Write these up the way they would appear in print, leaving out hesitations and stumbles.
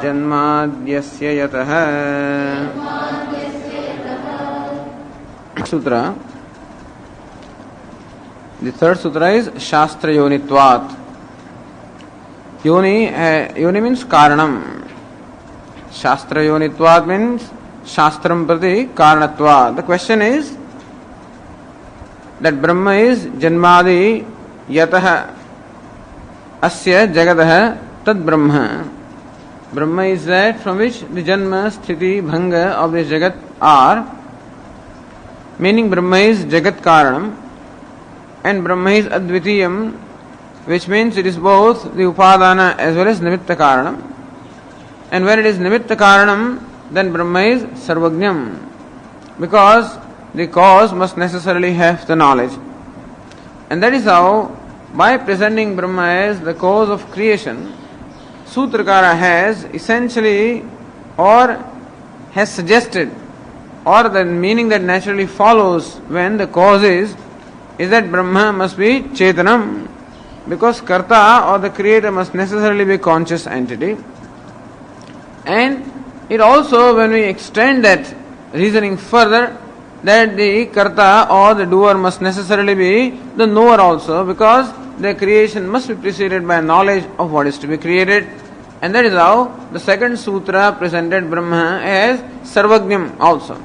जन्माद्यस्य यतः Sutra. The third sutra is Shastra Yonitvat. Yoni means Karanam. Shastra Yonitvat means Shastram Prati Karanatvat. The question is that Brahma is Janmadi Yataha Asya Jagataha Tad Brahma. Brahma is that from which the Janma, Sthiti, Bhanga of this Jagat are. Meaning Brahma is Jagat Karanam and Brahma is Advitiyam, which means it is both the Upadana as well as Nimitta Karanam. And when it is Nimitta Karanam, then Brahma is Sarvagnyam, because the cause must necessarily have the knowledge. And that is how, by presenting Brahma as the cause of creation, Sutrakara has essentially or has suggested, or the meaning that naturally follows when the cause is that Brahma must be Chetanam, because Karta or the creator must necessarily be a conscious entity. And it also, when we extend that reasoning further, that the Karta or the doer must necessarily be the knower also, because the creation must be preceded by knowledge of what is to be created. And that is how the second sutra presented Brahma as Sarvagnyam also,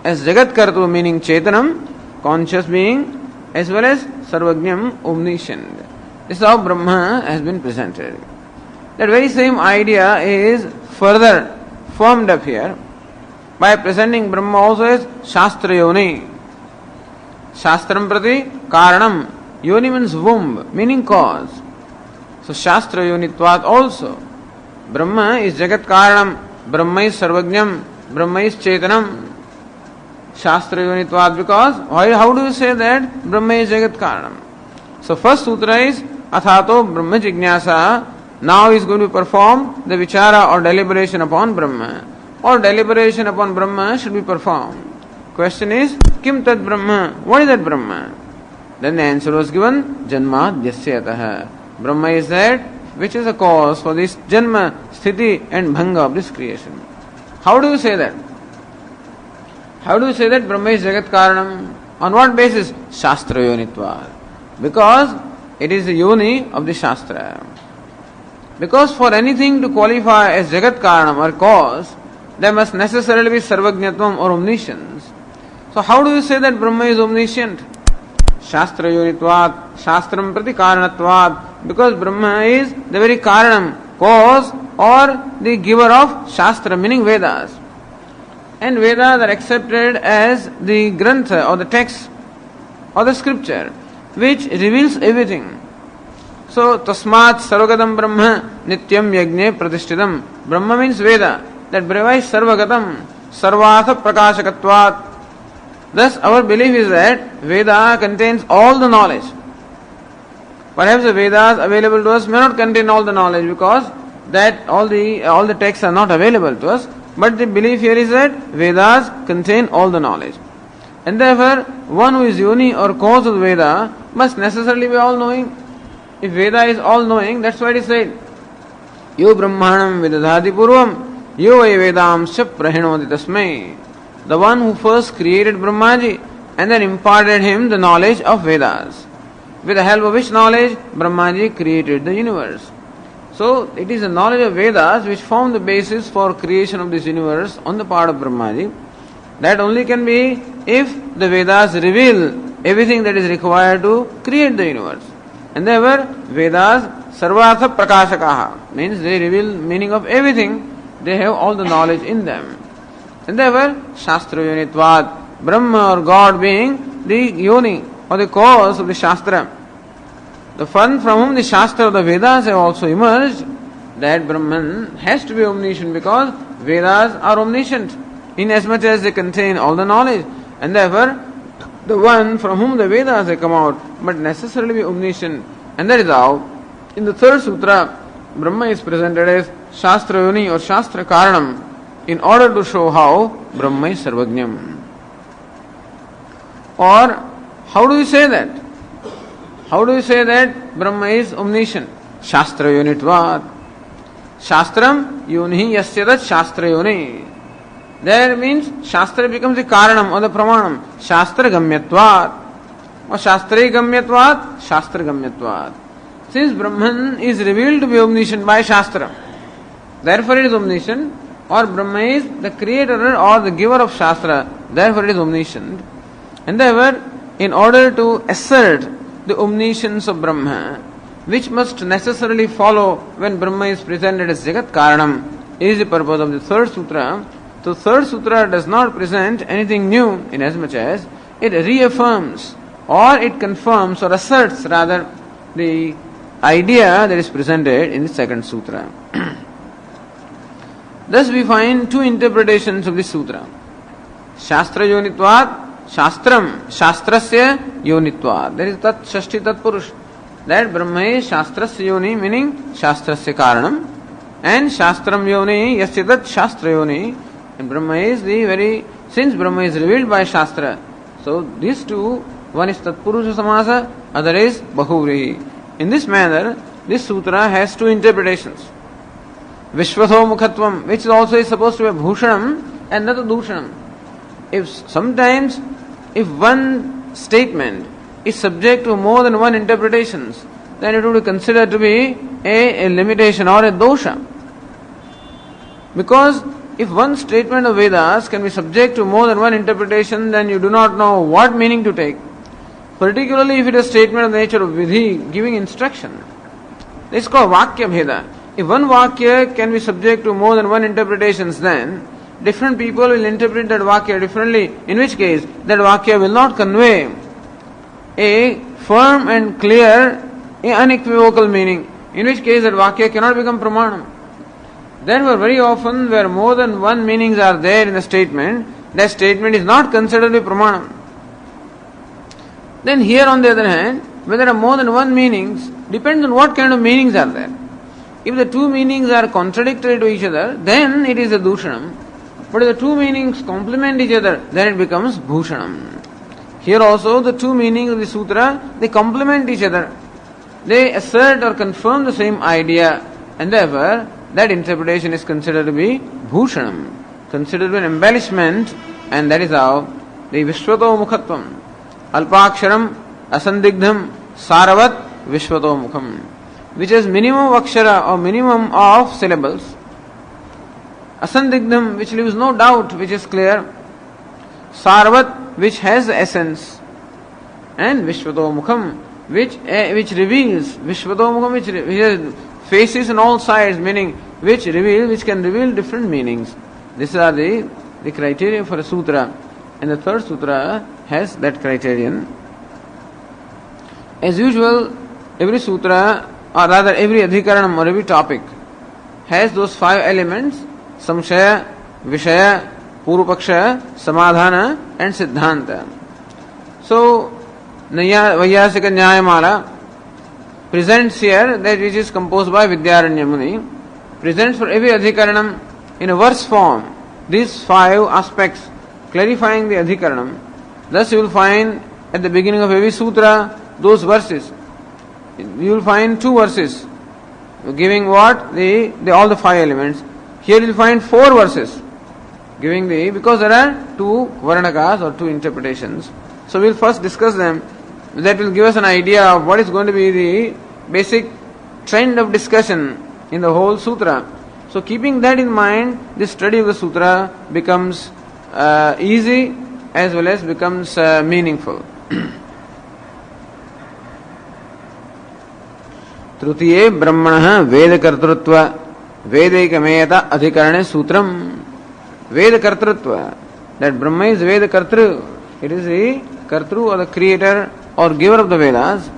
as Jagat Kartu meaning Chetanam, conscious being, as well as Sarvagnyam, omniscient. This is how Brahma has been presented. That very same idea is further firmed up here by presenting Brahma also as Shastra Yoni. Shastram Prati Karanam. Yoni means womb, meaning cause. So Shastra Yonitvat also. Brahma is Jagat Karanam, Brahma is Sarvagnyam, Brahma is Chetanam. Shastra Yonitvat, because how do you say that Brahma is Jagat Karanam? So first sutra is Athato Brahma Jignasa. Now is going to perform the vichara or deliberation upon Brahma, or deliberation upon Brahma should be performed. Question is, Kim Tad Brahma? What is that Brahma? Then the answer was given, Janma Dyasyataha. Brahma is that which is a cause for this Janma, Sthiti and Bhanga of this creation. How do you say that? How do you say that Brahma is Jagat Karanam? On what basis? Shastra Yonitva. Because it is the Yoni of the Shastra. Because for anything to qualify as Jagat Karanam or cause, there must necessarily be Sarvajñatvam or omniscience. So how do you say that Brahma is omniscient? Shastra Yonitvat, Shastram Prati Karanatvat, because Brahma is the very Karanam, cause or the giver of Shastra, meaning Vedas. And Vedas are accepted as the Grantha or the text or the scripture which reveals everything. So, Tasmat Sarvagatam Brahma Nityam Yagne Pratishthidam. Brahma means Veda. That Brahma is Sarvagatam, Sarvatha Prakashakatvat. Thus, our belief is that Veda contains all the knowledge. Perhaps the Vedas available to us may not contain all the knowledge, because that all the texts are not available to us. But the belief here is that Vedas contain all the knowledge. And therefore, one who is Yoni or cause of Veda must necessarily be all-knowing. If Veda is all-knowing, that's why it is said, Yo Brahmanam Vidadhati Purvam, Yo Vedamsya Prahinoti Tasmai. The one who first created Brahmaji and then imparted him the knowledge of Vedas. With the help of which knowledge, Brahmaji created the universe. So, it is the knowledge of Vedas which form the basis for creation of this universe on the part of Brahmaji. That only can be if the Vedas reveal everything that is required to create the universe. And therefore, Vedas Sarvatha Prakashakaha, means they reveal meaning of everything, they have all the knowledge in them. And therefore, Shastra Yonitvat, Brahma or God being the Yoni or the cause of the Shastra. The one from whom the Shastra or the Vedas have also emerged, that Brahman has to be omniscient, because Vedas are omniscient inasmuch as they contain all the knowledge. And therefore, the one from whom the Vedas have come out must necessarily be omniscient. And that is how, in the third sutra, Brahma is presented as Shastra Yoni or Shastra Karanam, in order to show how Brahma is Sarvajñam. Or, how do you say that? How do you say that Brahma is omniscient? Shastra Yonitvat. Shastram yoni yasyadat shastra yoni. There means Shastra becomes the Karanam or the Pramanam. Shastra Gamyatvat or Shastre Gamyatvat, Shastra Gamyatvat. Since Brahman is revealed to be omniscient by Shastra, therefore it is omniscient, or Brahma is the creator or the giver of Shastra, therefore it is omniscient. And therefore, in order to assert the omniscience of Brahma, which must necessarily follow when Brahma is presented as Jagat Karanam, is the purpose of the third sutra. So third sutra does not present anything new inasmuch as it reaffirms or it confirms or asserts rather the idea that is presented in the second sutra. Thus we find two interpretations of this sutra. Shastra yonitvat, Shastram, Shastrasya yonitvat. There is Tat Shashti Tat Purush. That Brahma is Shastrasya yoni, meaning Shastrasya Karanam, and Shastram yoni, Yasyadat Shastra yoni. And Brahma is since Brahma is revealed by Shastra, so these two, one is Tatpurusha Samasa, other is Bahuvrihi. In this manner, this sutra has two interpretations. Vishvatho Mukhatvam, which also is supposed to be a Bhushanam and not a Dushanam. If one statement is subject to more than one interpretations, then it would be considered to be a limitation or a dosha. Because if one statement of Vedas can be subject to more than one interpretation, then you do not know what meaning to take. Particularly if it is a statement of the nature of Vidhi, giving instruction. This is called Vakya Bheda. If one Vakya can be subject to more than one interpretations, then different people will interpret that Vakya differently, in which case that Vakya will not convey a firm and clear, unequivocal meaning, in which case that Vakya cannot become Pramanam. Therefore, very often where more than one meanings are there in the statement, that statement is not considered to be Pramanam. Then here on the other hand, when there are more than one meanings, depends on what kind of meanings are there. If the two meanings are contradictory to each other, then it is a Dushanam. But if the two meanings complement each other, then it becomes Bhushanam. Here also the two meanings of the sutra, they complement each other. They assert or confirm the same idea, and therefore that interpretation is considered to be Bhushanam, considered to be an embellishment, and that is how the Vishwato Mukhatvam, Alpaksharam, Asandigdham, Saravat, Vishwato Mukham, which is minimum of Akshara or minimum of syllables. Asandigdham, which leaves no doubt, which is clear. Saravat, which has the essence. And Vishwato Mukham, which reveals. Vishwato Mukham, which has faces on all sides, meaning which can reveal different meanings. These are the criteria for a sutra, and the third sutra has that criterion. As usual, every sutra, or rather every adhikaranam or every topic, has those five elements: samshaya, vishaya, purvapaksha, samadhana, and siddhanta. So, Vaiyasika Nyayamala presents here that which is composed by Vidyaranya Muni, presents for every adhikaranam in a verse form these five aspects, clarifying the adhikaranam. Thus you will find at the beginning of every sutra those verses. You will find two verses giving what? All the five elements. Here you will find four verses giving because there are two varnakas or two interpretations. So we will first discuss them. That will give us an idea of what is going to be the basic trend of discussion in the whole sutra. So keeping that in mind, the study of the sutra becomes easy as well as becomes meaningful. Trutiye Brahmana Veda Kartrutva Vedaikamayata Adhikarane Sutram. Veda Kartrutva, that Brahma is Veda Kartru, it is the Kartru or the creator or giver of the Vedas.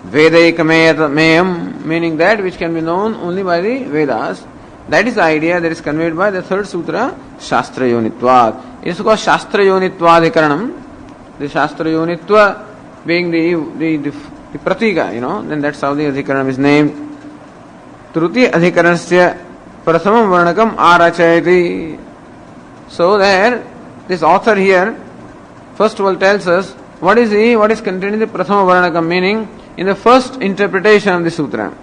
Vedaikamayam, meaning that which can be known only by the Vedas. That is the idea that is conveyed by the third sutra, Shastra Yonitvat. It is called Shastra Yonitva Adhikaranam. The Shastra Yonitva being the pratika, then that's how the Adhikaranam is named. Truti Adhikaranasya Prasamam Varnakam Arachayati. So there, this author here, first of all tells us what is contained in the Prathama Varnakam, meaning in the first interpretation of the sutra.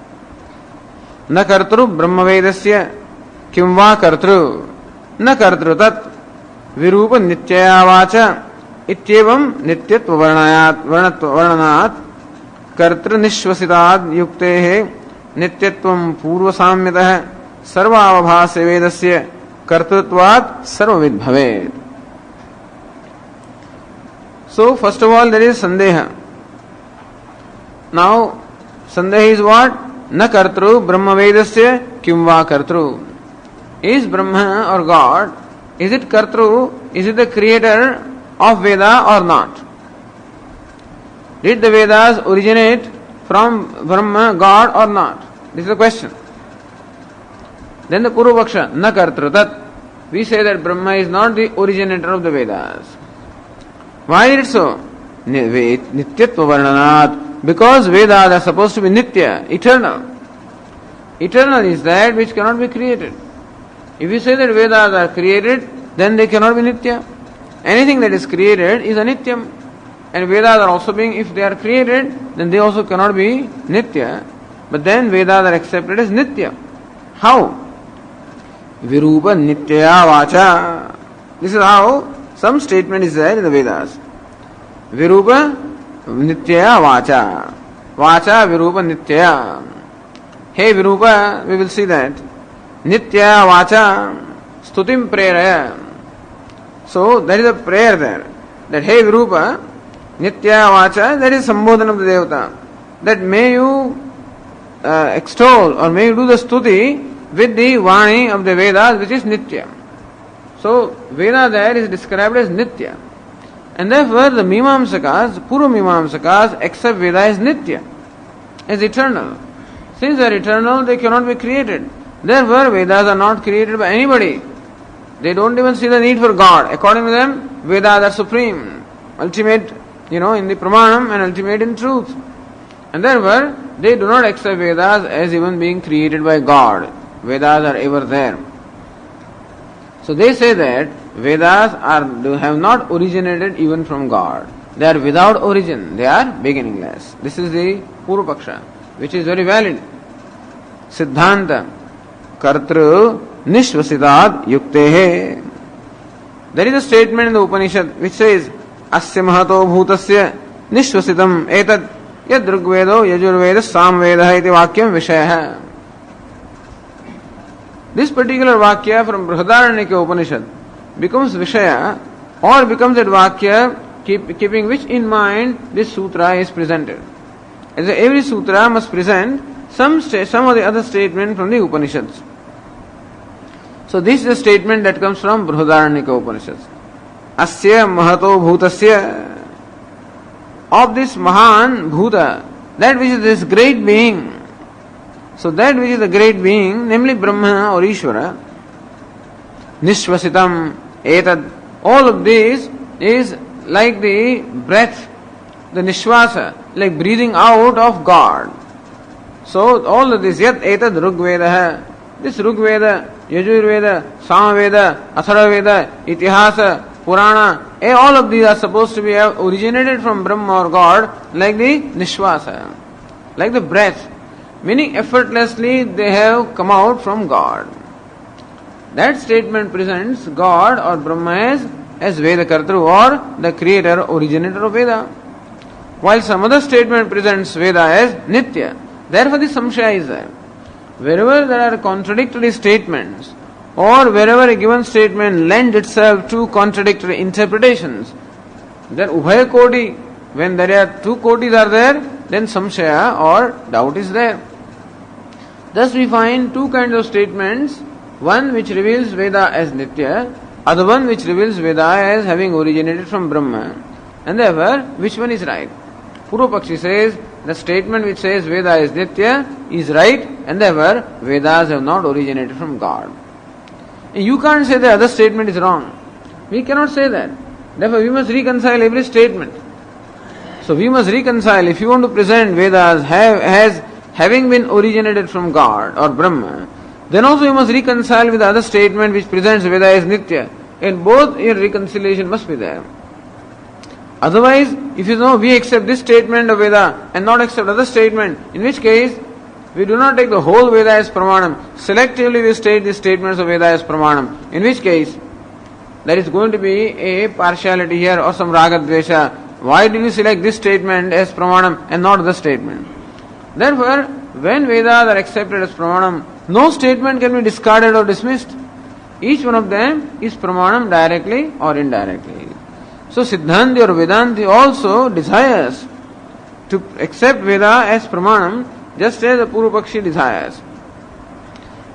न कर्तृ ब्रह्मवेदस्य किं वा कर्तृ न कर्तृ तत् विरूप नित्यया वाचा इत्येवं नित्यत्व वर्णनात् कर्तृनिश्वसिताद् युक्तेः नित्यत्वं पूर्वसाम्यतः सर्वावभास्य वेदस्य कर्तृत्वात् सर्वविद् भवेत्. So first of all there is sandeha. Now sandeha is what? Na kartru brahmavedasya kim va kartru. Is Brahma or God, is it kartru, is it the creator of Veda or not? Did the Vedas originate from Brahma, God or not? This is the question. Then the Purvapaksha, na kartru tat. We say that Brahma is not the originator of the Vedas. Why is it so? Nityatva varnanat. Because Vedas are supposed to be nitya, eternal. Eternal is that which cannot be created. If you say that Vedas are created, then they cannot be nitya. Anything that is created is anityam. And Vedas are also being, if they are created, then they also cannot be nitya. But then Vedas are accepted as nitya. How? Virupa nityaya vacha. This is how some statement is there in the Vedas. Virupa nityaya vacha. Vacha virupa nityaya. Hey Virupa, we will see that. Nityaya vacha stutim preraya. So there is a prayer there. That hey Virupa, nityaya vacha, that is sambodhana of the Devata. That may you extol or may you do the stuti with the Vani of the Vedas, which is Nitya. So, Veda there is described as Nitya. And therefore, the Mimamsakas, Purva Mimamsakas, accept Veda as Nitya, as eternal. Since they are eternal, they cannot be created. Therefore, Vedas are not created by anybody. They don't even see the need for God. According to them, Vedas are supreme, ultimate, in the Pramanam and ultimate in truth. And therefore, they do not accept Vedas as even being created by God. Vedas are ever there. So they say that Vedas have not originated even from God. They are without origin. They are beginningless. This is the Purvapaksha, which is very valid. Siddhanta Kartru Nishvasitat Yuktehe. There is a statement in the Upanishad which says Asya Mahato Bhutasya Nishvasitam Etad Yad Rugvedo Yajurveda Samveda iti Vakyam Vishaya. This particular Vakya from Brihadaranyaka Upanishad becomes Vishaya or becomes that Vakya keeping which in mind this Sutra is presented. As every Sutra must present some of the other statement from the Upanishads. So this is a statement that comes from Brihadaranyaka Upanishads. Asya Mahato Bhutasya. Of this Mahan Bhuta, that which is this great being. So that which is the great being, namely Brahma or Ishvara, Nishvasitam, Etad, all of this is like the breath, the Nishvasa, like breathing out of God. So all of this, Yat Etad Rugveda, this Rugveda, Yajurveda, Samaveda, Atharvaveda, Itihasa, Purana, all of these are supposed to be originated from Brahma or God, like the Nishvasa, like the breath. Meaning effortlessly they have come out from God. That statement presents God or Brahma as Veda Kartru or the creator, originator of Veda. While some other statement presents Veda as Nitya. Therefore the Samshaya is there. Wherever there are contradictory statements or wherever a given statement lends itself to contradictory interpretations, then Ubhaya Koti, when there are two Kotis are there, then Samshaya or doubt is there. Thus we find two kinds of statements, one which reveals Veda as Nitya, other one which reveals Veda as having originated from Brahma. And therefore, which one is right? Purvapakshi says, the statement which says Veda is Nitya is right, and therefore Vedas have not originated from God. And you can't say the other statement is wrong. We cannot say that. Therefore we must reconcile every statement. So we must reconcile, if you want to present Vedas as having been originated from God or Brahma, then also you must reconcile with the other statement which presents Veda as Nitya. And both your reconciliation must be there. Otherwise, if we accept this statement of Veda and not accept other statement, in which case We do not take the whole Veda as Pramanam. Selectively we state the statements of Veda as Pramanam. In which case, there is going to be a partiality here or some raga dvesha. Why did you select this statement as Pramanam and not the statement? Therefore, when Vedas are accepted as Pramanam, no statement can be discarded or dismissed. Each one of them is Pramanam directly or indirectly. So Siddhanti or Vedanti also desires to accept Veda as Pramanam, just as the Purvapakshi desires.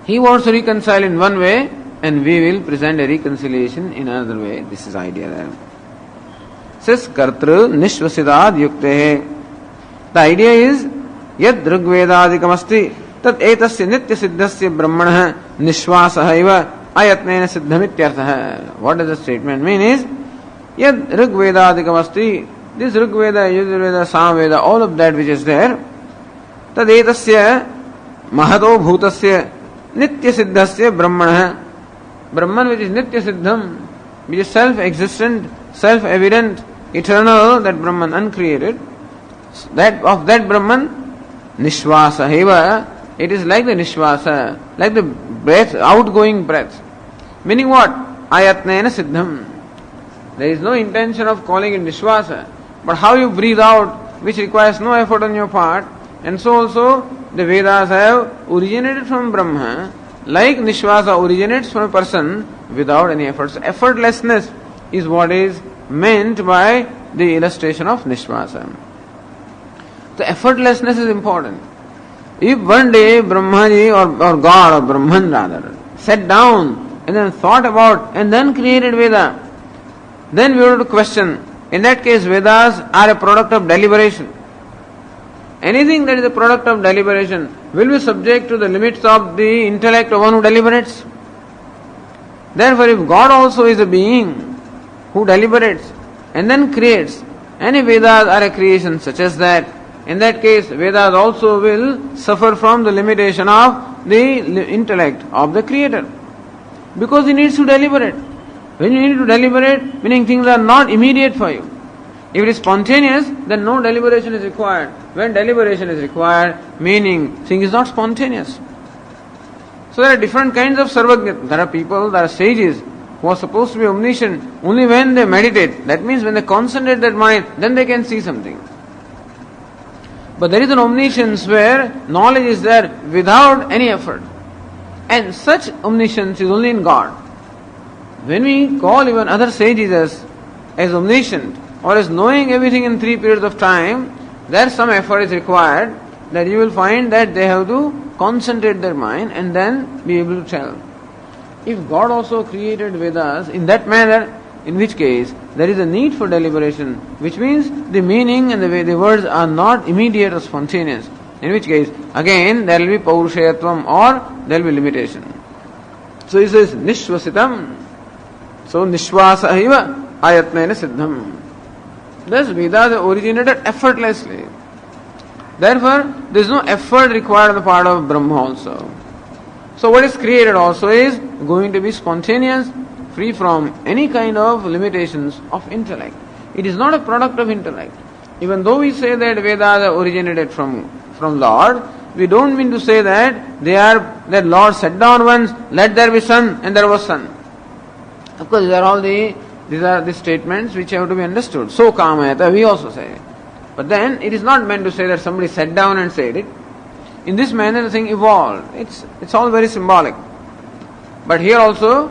He wants to reconcile in one way, and we will present a reconciliation in another way. This is idea there. Says Kartru Nishvasidad Yukte. The idea is Yad Drugvedadikam asti Tat etasya nitya siddhasya brahmanah nishvasah iva ayatnena siddhamityarthah. What does the statement mean is Yad Rigvedadikam asti. This Rigveda, Yajurveda, Samveda, all of that which is there, Tad etasya mahato bhutasya nitya siddhasya brahmanah. Brahman which is nitya siddham, which is self-existent, self-evident, eternal, that Brahman uncreated, that of that Brahman nishvasa eva, it is like the nishvasa, like the breath, outgoing breath. Meaning what? Ayatnena siddham. There is no intention of calling it nishvasa, but how you breathe out, which requires no effort on your part, and so also the Vedas have originated from Brahma, like nishvasa originates from a person without any effort. So effortlessness is what is meant by the illustration of nishvasa. The effortlessness is important. If one day Brahmaji or God or Brahman rather sat down and then thought about and then created Veda, then we have to question. In that case, Vedas are a product of deliberation. Anything that is a product of deliberation will be subject to the limits of the intellect of one who deliberates. Therefore, if God also is a being who deliberates and then creates, any Vedas are a creation such as that, in that case, Vedas also will suffer from the limitation of the intellect of the Creator. Because he needs to deliberate. When you need to deliberate, meaning things are not immediate for you. If it is spontaneous, then no deliberation is required. When deliberation is required, meaning thing is not spontaneous. So there are different kinds of sarvajna. There are people, there are sages who are supposed to be omniscient only when they meditate. That means when they concentrate their mind, then they can see something. But there is an omniscience where knowledge is there without any effort. And such omniscience is only in God. When we call even other sages as omniscient or as knowing everything in 3 periods of time, there some effort is required, that you will find that they have to concentrate their mind and then be able to tell. If God also created Vedas in that manner, in which case there is a need for deliberation, which means the meaning and the way the words are not immediate or spontaneous, in which case again there will be paurushayatvam or there will be limitation. So he says nishvasitam. So nishvasa eva ayatnena siddham. Thus Vedas originated effortlessly. Therefore, there is no effort required on the part of Brahma also. So what is created also is going to be spontaneous, free from any kind of limitations of intellect. It is not a product of intellect. Even though we say that Vedas originated from Lord, we don't mean to say that that Lord sat down once, let there be sun, and there was sun. Of course, these are the statements which have to be understood. So kamayata, we also say. But then it is not meant to say that somebody sat down and said it. In this manner the thing evolved. It's all very symbolic. But here also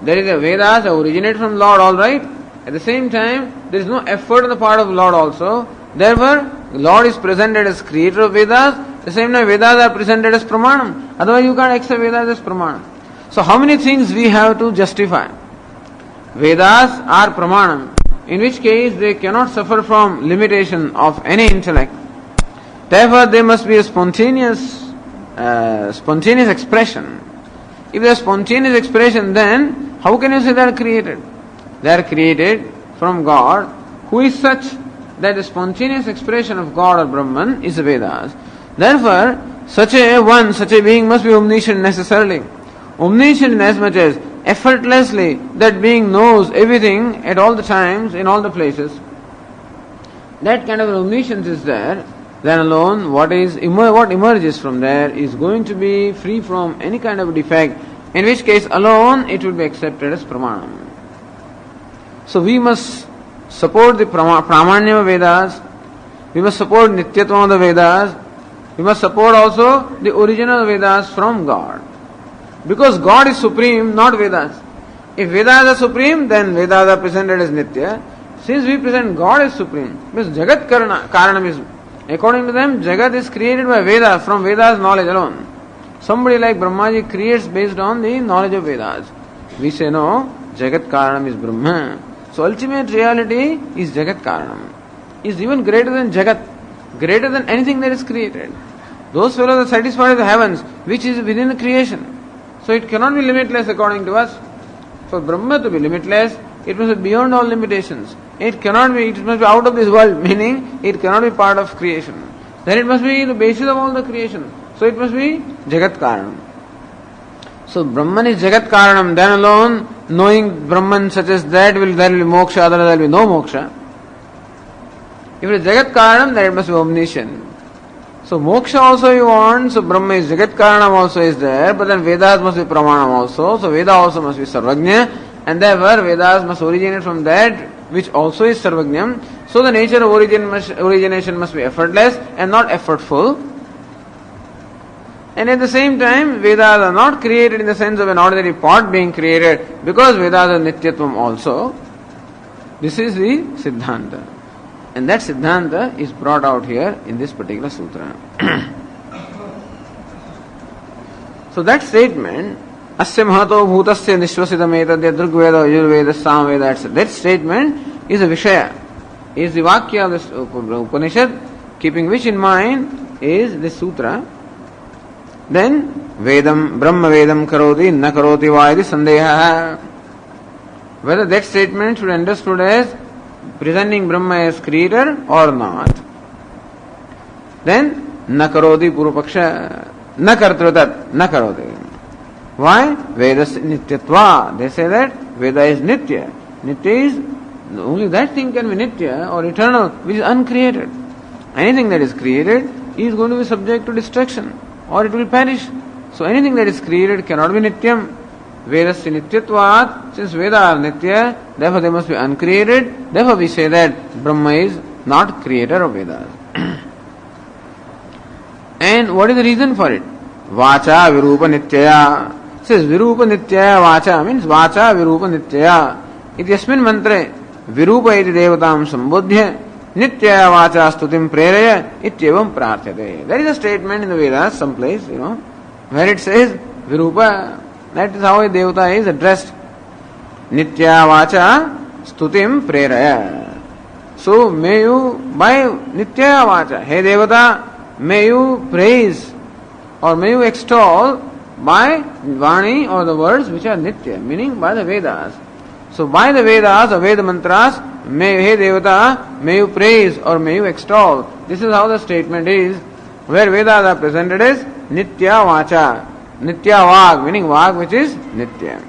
there is a Vedas that originate from Lord, all right. At the same time, there is no effort on the part of Lord also. Therefore, Lord is presented as creator of Vedas. At the same time, Vedas are presented as Pramanam. Otherwise, you can't accept Vedas as Pramanam. So, how many things we have to justify? Vedas are Pramanam, in which case they cannot suffer from limitation of any intellect. Therefore, they must be a spontaneous expression. If they are spontaneous expression, then how can you say they are created? They are created from God, who is such that the spontaneous expression of God or Brahman is the Vedas. Therefore, such a being must be omniscient necessarily. Omniscient in as much as effortlessly that being knows everything at all the times, in all the places. That kind of omniscience is there. then alone what emerges from there is going to be free from any kind of defect, in which case alone it will be accepted as pramanam. So we must support the pramanya of Vedas, we must support nityatvam of the Vedas, we must support also the original Vedas from God. Because God is supreme, not Vedas. If Vedas are supreme, then Vedas are presented as nitya. Since we present God as supreme, because Jagat Karanam is, according to them, Jagat is created by Vedas, from Vedas knowledge alone. Somebody like Brahmaji creates based on the knowledge of Vedas. We say no, Jagat Karanam is Brahma. So ultimate reality is Jagat Karanam. Is even greater than Jagat, greater than anything that is created. Those fellows are satisfied with the heavens, which is within the creation. So it cannot be limitless according to us. For Brahma to be limitless, it must be beyond all limitations. It must be out of this world, meaning it cannot be part of creation. Then it must be the basis of all the creation. So it must be Jagat Karanam. So Brahman is Jagat Karanam, then alone, knowing Brahman such as that, there will be moksha, otherwise there will be no moksha. If it is Jagat Karanam, then it must be omniscient. So moksha also you want, so Brahma is Jagat Karanam also is there, but then Vedas must be Pramanam also, so Veda also must be Sarvagnya, and therefore Vedas must originate from that which also is Sarvagnyam. So the nature of origination must be effortless and not effortful. And at the same time, Vedas are not created in the sense of an ordinary pot being created, because Vedas are Nityatvam also. This is the Siddhanta. And that Siddhanta is brought out here in this particular sutra. So that statement, Asya Mahato Bhutasya Nishvasitam Etadya Drugveda Yurveda Samveda, etc. That statement is a Vishaya, is the Vakya of this Upanishad, keeping which in mind is this sutra. Then Vedam, Brahma Vedam Karoti, Na Karoti Vaidi Sandeha. Whether that statement should be understood as presenting Brahma as creator or not. Then Na Karoti Purupaksha, Na Kartratat, Na Karoti. Why? Vedas Nityatva. They say that Veda is Nitya. Nitya is, only that thing can be Nitya or eternal, which is uncreated. Anything that is created is going to be subject to destruction, or it will perish. So anything that is created cannot be Nityam. Vedasya Nityatvat, since Veda are Nitya, therefore they must be uncreated. Therefore we say that Brahma is not creator of Vedas. And what is the reason for it? Vacha Virupa Nityaya. Says Virupa Nityaya Vacha means Vacha Virupa Nityaya. Ityasmin mantre Virupa iti devatam sambodhya Nityaya Vacha stutim preraya ityevam prarthate. There is a statement in the Vedas, someplace, where it says Virupa. That is how a devata is addressed. Nitya Vacha Stutim Preraya. So may you, by Nitya Vacha, hey devata, may you praise or may you extol by Vani or the words which are Nitya, meaning by the Vedas. So by the Vedas or Veda mantras, hey devata, may you praise or may you extol. This is how the statement is, where Vedas are presented as Nitya Vacha. Nitya Vag, meaning Vag which is Nitya.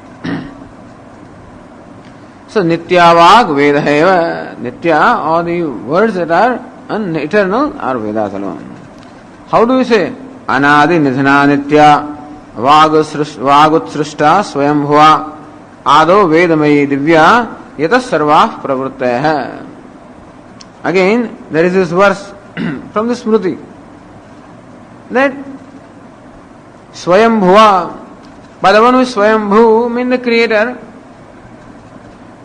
So Nitya Vag Veda Heva. Nitya, or the words that are eternal, are Vedas alone. How do we say? Anadi Nidhana Nitya Vagutsrishta Swayambhuva Ado Vedamayi Divya Yata Sarvah Pravruttaya. Again, there is this verse from the Smriti that Swayambhuva, by the one who is Swayambhu, means the creator.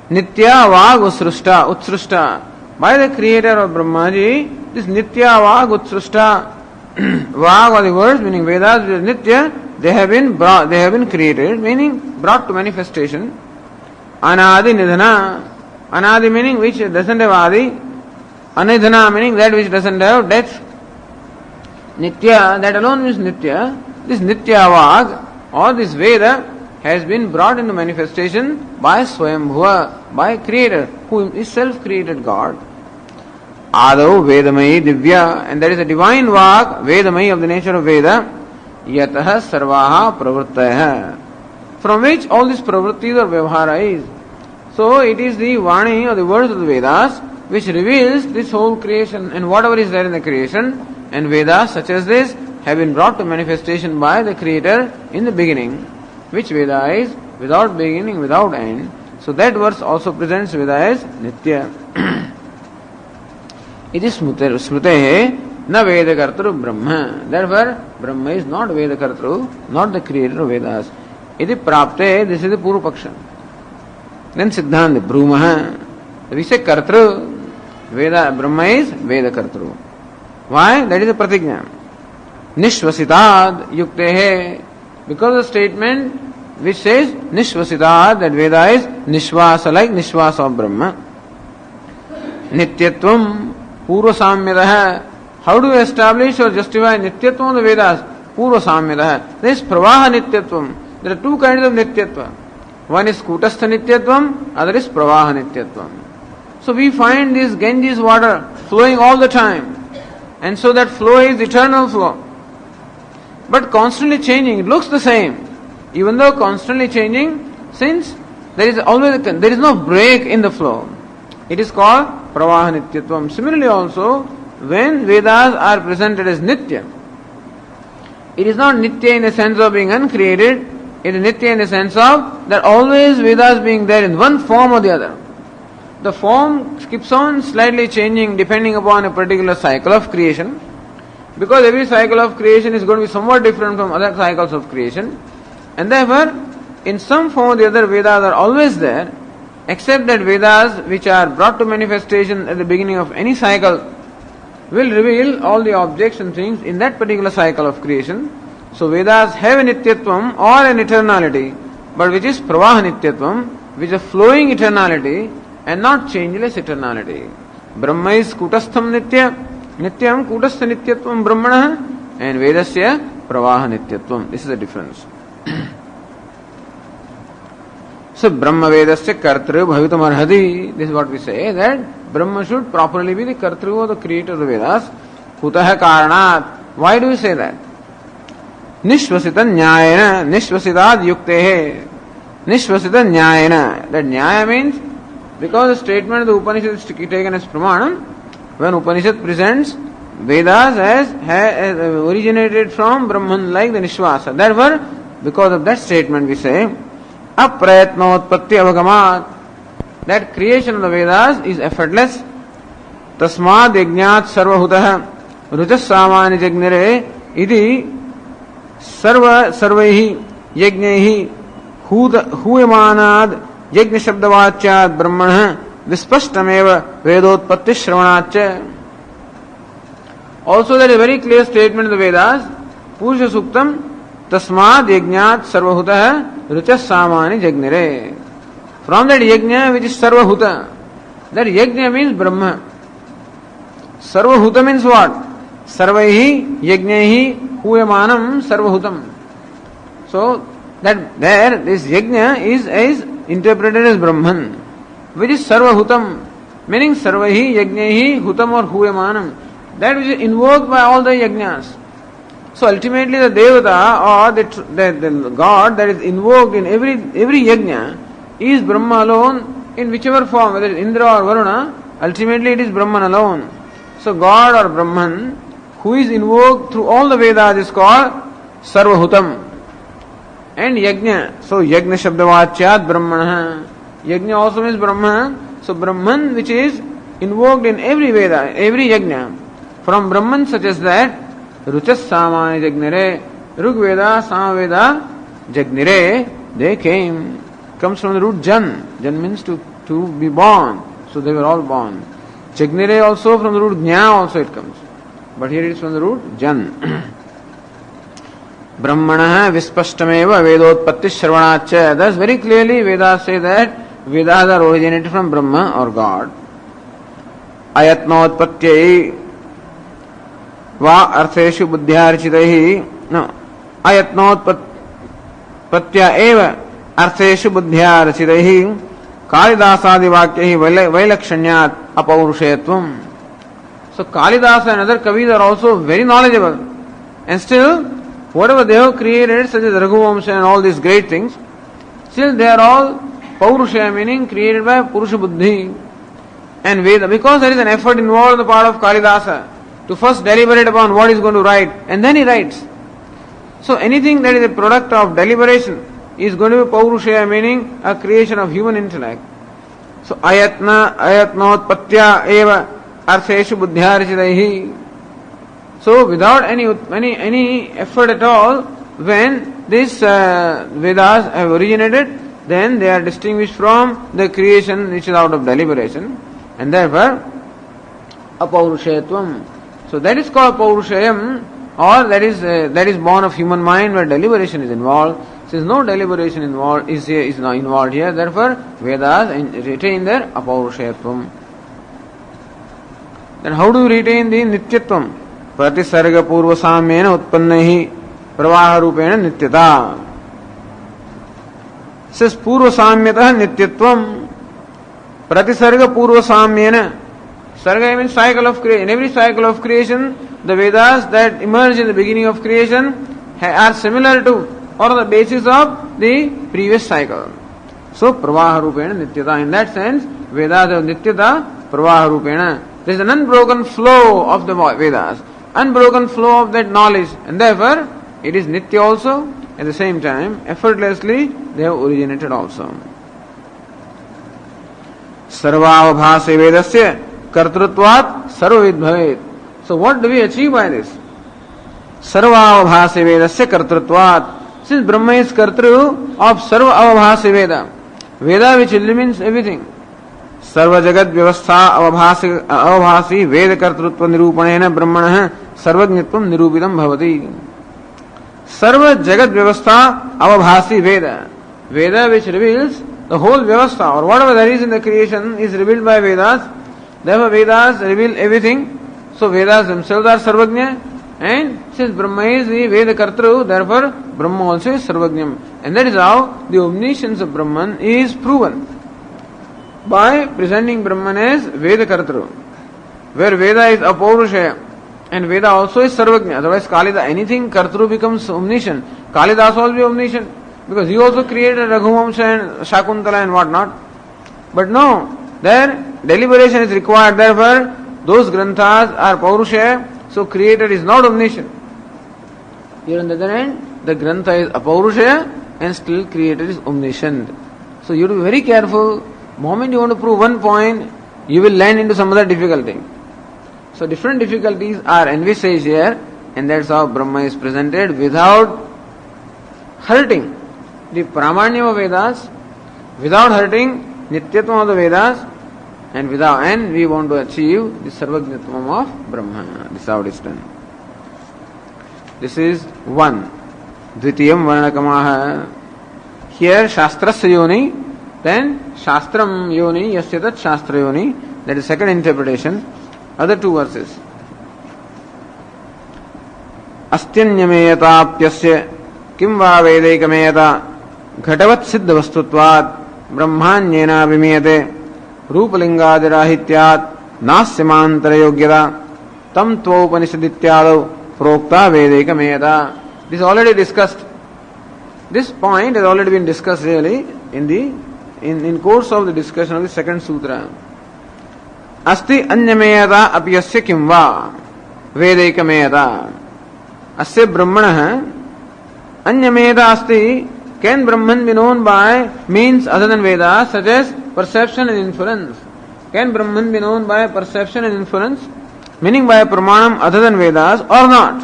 Nitya Vag Utsrishta, by the creator of Brahmaji, this Nitya Vag Utsrishta, Vag are the words meaning Vedas, which is Nitya, they have been created, meaning brought to manifestation. Anadi Nidhana, Anadi meaning which doesn't have Adi, Anidhana meaning that which doesn't have death. Nitya, that alone means Nitya. This Nitya Vag or this Veda has been brought into manifestation by Swayambhuva, by Creator, who is self-created God. Ado Vedamayi Divya, and there is a divine Vag, Vedamayi of the nature of Veda, Yataha Sarvaha Pravruttaya, from which all these pravrittis or vyavahara is. So it is the Vani or the words of the Vedas which reveals this whole creation, and whatever is there in the creation And Vedas such as this have been brought to manifestation by the Creator in the beginning, which Veda is without beginning, without end. So that verse also presents Veda as Nitya. It is Smrute, na Vedakartru Brahma. Therefore, Brahma is not Vedakartru, not the creator of Vedas. Iti Prapte, this is the Purva Paksha. Then Siddhanta, Brahma. We say Kartru, Veda, Brahma is Vedakartru. Why? That is a pratigna. Nishvasitad yuktehe. Because the statement which says Nishvasitad, that Veda is Nishvasa, like Nishvasa of Brahma. Nityatvam Purva Samyadaha. How do we establish or justify Nityatvam of the Vedas? Purva Samyadaha. There is Pravaha Nityatvam. There are two kinds of Nityatva. One is Kutastha Nityatvam, other is Pravaha Nityatvam. So we find this Ganges water flowing all the time. And so that flow is eternal flow. But constantly changing, it looks the same. Even though constantly changing, since there is no break in the flow. It is called Pravaha Nityatvam. Similarly also, when Vedas are presented as Nitya, it is not Nitya in the sense of being uncreated, it is Nitya in the sense of that always Vedas being there in one form or the other. The form keeps on slightly changing depending upon a particular cycle of creation, because every cycle of creation is going to be somewhat different from other cycles of creation, and therefore in some form or the other Vedas are always there, except that Vedas which are brought to manifestation at the beginning of any cycle will reveal all the objects and things in that particular cycle of creation. So Vedas have a Nityatvam or an eternality, but which is Pravaha Nityatvam, which is a flowing eternality and not changeless eternality. Brahma is Kutastham Nitya, Nityam Kutastha Nityatvam Brahmana, and Vedasya Pravaha Nityatvam. This is the difference. So Brahma Vedasya Kartru Bhavitam Arhati. This is what we say, that Brahma should properly be the Kartru or the creator of the Vedas. Kutaha Karanat. Why do we say that? Nishvasita Nyayana, Nishvasitad Yuktehe. Nishvasita Nyayana. That Nyaya means because the statement of the Upanishad is taken as Pramanam, when Upanishad presents Vedas as originated from Brahman like the Nishvasa. Therefore, because of that statement we say, Aprayatnotpatti avagamat, that creation of the Vedas is effortless. Tasmad yajnat sarvahutah rujas samani jagnire idi sarvaihi yajnaihi huyamanad yajna shabdavachyat brahmanah vispashtameva vedotpatti shravanacya. Also there is a very clear statement in the Vedas, Purusha Suktam, Tasmad yajnat sarvahutah ruchas samani jagnire. From that yajna which is sarvahuta, that yajna means Brahma. Sarvahuta means what? Sarvaihi yajnaihi huyamanam sarvahutam. So that there this yajna is interpreted as Brahman, which is sarvahutam, meaning sarvaihi yajnaihi hutam or huyamanam, that which is invoked by all the yajnas. So ultimately the Devata or the God that is invoked in every yajna is Brahma alone in whichever form, whether it is Indra or Varuna, ultimately it is Brahman alone. So God or Brahman who is invoked through all the Vedas is called Sarvahutam. And Yajna, so Yajna Shabdavachyat Brahmana. Yajna also means Brahma. So Brahman which is invoked in every Veda, every Yajna, from Brahman such as that, Ruchas Samani Jagnire, Rugveda, Samaveda, Jagnire, they came. Comes from the root Jan. Jan means to be born. So they were all born. Jagnire also from the root Jna also it comes. But here it is from the root Jan. Brahmana Vispashtameva Vedotpatti Shravanacha. Thus very clearly Vedas say that Vedas are originated from Brahma or God. Ayatnotpatyai Va artheshu buddhyarchitaihi. No. Ayatnotpatya eva artheshu buddhyarchitaihi Kalidasadi vakyaihi vailakshanyat apaurushayatvam. So Kalidasa and other Kavis are also very knowledgeable. And still, whatever they have created, such as Raghuvamsha and all these great things, still they are all Paurushaya, meaning created by Purusha Buddhi and Veda. Because there is an effort involved on the part of Kalidasa. to first deliberate upon what he's going to write, and then he writes. So anything that is a product of deliberation is going to be Paurushaya, meaning a creation of human intellect. So ayatnotpatya eva artheshu buddhyarchitaihi. So without any effort at all, when these Vedas have originated, then they are distinguished from the creation which is out of deliberation, and therefore apaurushayatvam. So that is called Paurushayam, or that is born of human mind where deliberation is involved. Since no deliberation is not involved here, therefore Vedas retain their apaurushayatvam. Then how do you retain the nityatvam? Pratisarga purva samyena utpannahi pravaha rupena nityata. Says purva samyatah nityatvam. Pratisarga purva samyena. Sarga means cycle of creation. In every cycle of creation, the Vedas that emerge in the beginning of creation are similar to or the basis of the previous cycle. So pravaha rupena nityata. In that sense, Vedas have nityata pravaha rupena. There is an unbroken flow of the Vedas, unbroken flow of that knowledge, and therefore it is nitya also. At the same time, effortlessly they have originated also. Sarvavabhase vedasya kartrutvat sarvavid bhavet. So what do we achieve by this? Sarvavabhase vedasya kartrutvat. Since Brahma is kartru of sarva avabhase veda, Veda which illumines everything. Sarva jagat vyavastha avabhasi veda kartrutva nirupanena brahmanah sarvajñatvam nirupitam bhavati. Sarva jagat vyavastha avabhasi veda. Veda which reveals the whole vyavastha or whatever there is in the creation is revealed by Vedas. Therefore Vedas reveal everything. So Vedas themselves are sarvajña, and since Brahma is the Veda kartru, therefore Brahma also is sarvajñam. And that is how the omniscience of Brahman is proven. By presenting Brahman as Veda kartru, where Veda is apaurushaya and Veda also is sarvajña. Otherwise Kalida, anything kartru becomes omniscient. Kalidas will be omniscient because he also created Raghuvamsha and Shakuntala and what not. But no, there deliberation is required. Therefore those granthas are paurushaya. So creator is not omniscient. Here on the other end, the grantha is apaurushaya and still creator is omniscient. So you have to be very careful. The moment you want to prove one point, you will land into some other difficulty. So different difficulties are envisaged here, and that's how Brahma is presented without hurting the Pramanyam of Vedas, without hurting Nityatvam of the Vedas, and we want to achieve the Sarvajñatvam of Brahma. This is how it is done. This is one. Dvitiyam Varnakamaha. Here Shastrasya Yoni, then Shastram Yoni, Yasyatat Shastra Yoni. That is second interpretation. Other two verses. Astyanyameyatapyasya kim va vedaikameyata ghatavat siddha vastutvat brahmanyena vimiyate रूपलिंगादिराहित्यात् नास्यमांतर योग्यता तम त्वोपनिषदित्यादौ प्रोक्ता वेदैकमेयता. This already discussed. This point has already been discussed really in course of the discussion of the second sutra. Asti anyameyata apyasya kim va vedaikameyata. Asya brahmanah anyameyata asti. Can Brahman be known by means other than Vedas, such as perception and inference? Can Brahman be known by perception and inference, meaning by pramanam other than Vedas, or not?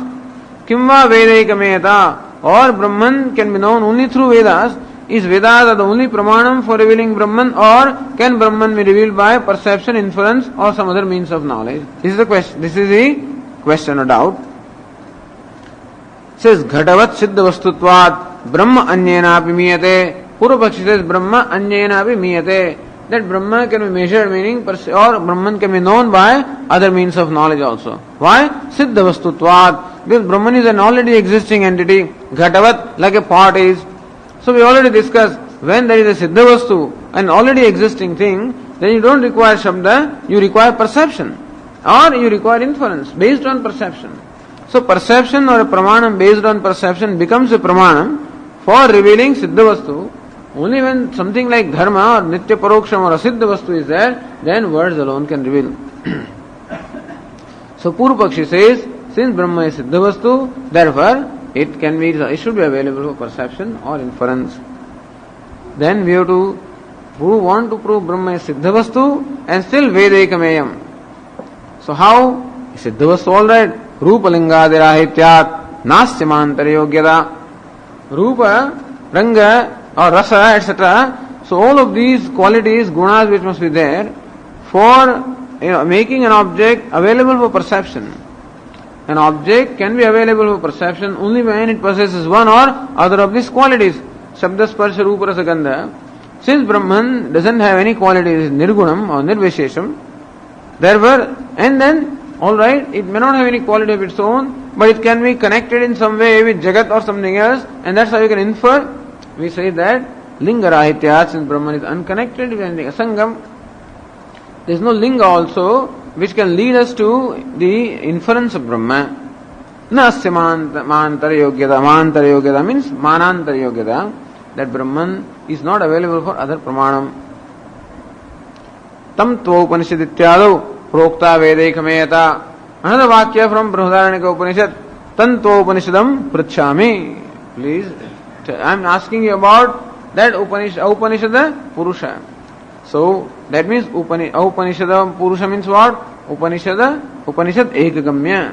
Kimva Vedaikameyata, or Brahman can be known only through Vedas? Is Vedas are the only pramanam for revealing Brahman, or can Brahman be revealed by perception, inference, or some other means of knowledge? This is the question. This is the question or doubt. It says Ghatavat Siddha Vastutvat Brahma Anyena Miyate. Purvapakshi says Brahma Anyena Miyate. That Brahma can be measured, meaning or Brahman can be known by other means of knowledge also. Why? Siddha Vastutvat. Because Brahman is an already existing entity. Ghatavat, like a pot is. So we already discussed, when there is a Siddha Vastu, an already existing thing, then you don't require Shabda, you require perception. Or you require inference based on perception. So perception or a pramanam based on perception becomes a pramanam for revealing Siddha Vastu. Only when something like Dharma or Nitya Paroksham or a Siddha Vastu is there, then words alone can reveal. So Purupakshi says, since Brahma is Siddha Vastu, therefore it should be available for perception or inference. Then we have to want to prove Brahma is Siddha Vastu and still Vedaikameyam. So how? Siddha Vastu alright. Rupa Lingadirahityat Nasya Mantara Yogyada. Rupa, Ranga or Rasa, etc. So all of these qualities, gunas which must be there for making an object available for perception. An object can be available for perception only when it possesses one or other of these qualities. Shabda, Sparsha, Rupa, Rasa, Gandha. Since Brahman doesn't have any qualities, Nirgunam or Nirvishesham, therefore, and then, alright, it may not have any quality of its own, but it can be connected in some way with Jagat or something else, and that's how you can infer. We say that Linga Rahityat, since Brahman is unconnected with anything, Asangam, there is no Linga also which can lead us to the inference of Brahma. Nasya Mantara Yogyada. Mantara Yogyada means Manantara Yogyada, that Brahman is not available for other pramanam. Tam Tva Upanishad Ityado Prokta Vedaikameyata. Another Vakya from Brihadaranyaka Upanishad. Tan Tva Upanishadam Pritchami. Please, I am asking you about that Upanishad Purusha. So that means Upanishad Purusha means what? Upanishad Ekagamya.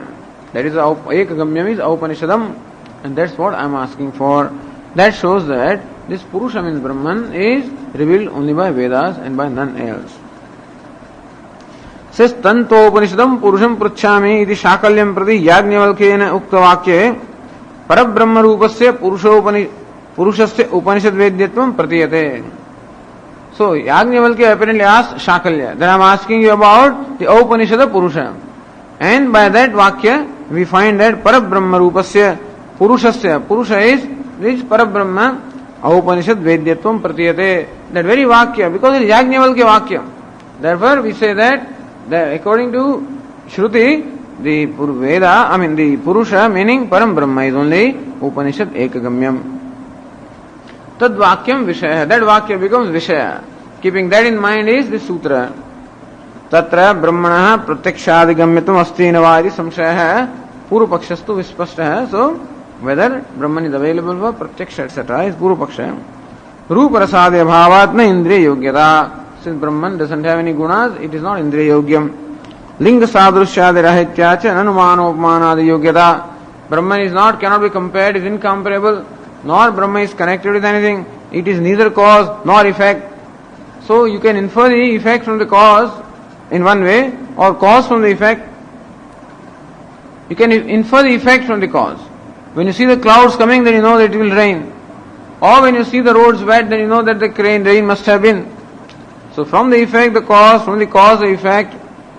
That is Ekagamya means Upanishadam, and that's what I am asking for. That shows that this Purusha means Brahman is revealed only by Vedas and by none else. Says Tanto Upanishadam Purusham Pruchami iti Shakalyam Prati Yajnavalkena Uktavakye Parabrahma Rupasya Purushasya Upanishad Vedyatvam Pratiyate. So Yajnavalkya apparently asked Shakalya that I am asking you about the Upanishad Purusha, and by that Vakya we find that Parabrahma Rupasya Purushasya, Purusha is which Parabrahma Upanishad Vedyatvam Pratiyate. That very Vakya, because it is Yajnavalkya Vakya. Therefore we say that according to Shruti, the Veda, the Purusha meaning Param Brahma is only Upanishad Ekagamyam. Tad Vakyam Vishaya. That Vakya becomes Vishaya. Keeping that in mind is the Sutra. Tatra Brahmana Pratyakshadigamyatam Asti Navadi Samshaya Purupakshastu Vispashta. So whether Brahman is available for Pratyaksha etc. is Purupaksha. Rupa Rasadya Bhavat na Indriya Yogyata. Since Brahman doesn't have any gunas, it is not Indriya Yogyam. Linga Sadrushya Rahityacha Nanumano Upmanadi Yogyata. Brahman is not, cannot be compared, is incomparable, nor Brahma is connected with anything. It is neither cause nor effect. So you can infer the effect from the cause in one way, or cause from the effect. You can infer the effect from the cause. When you see the clouds coming, then you know that it will rain. Or when you see the roads wet, then you know that the rain must have been. So from the effect, the cause, from the cause, the effect.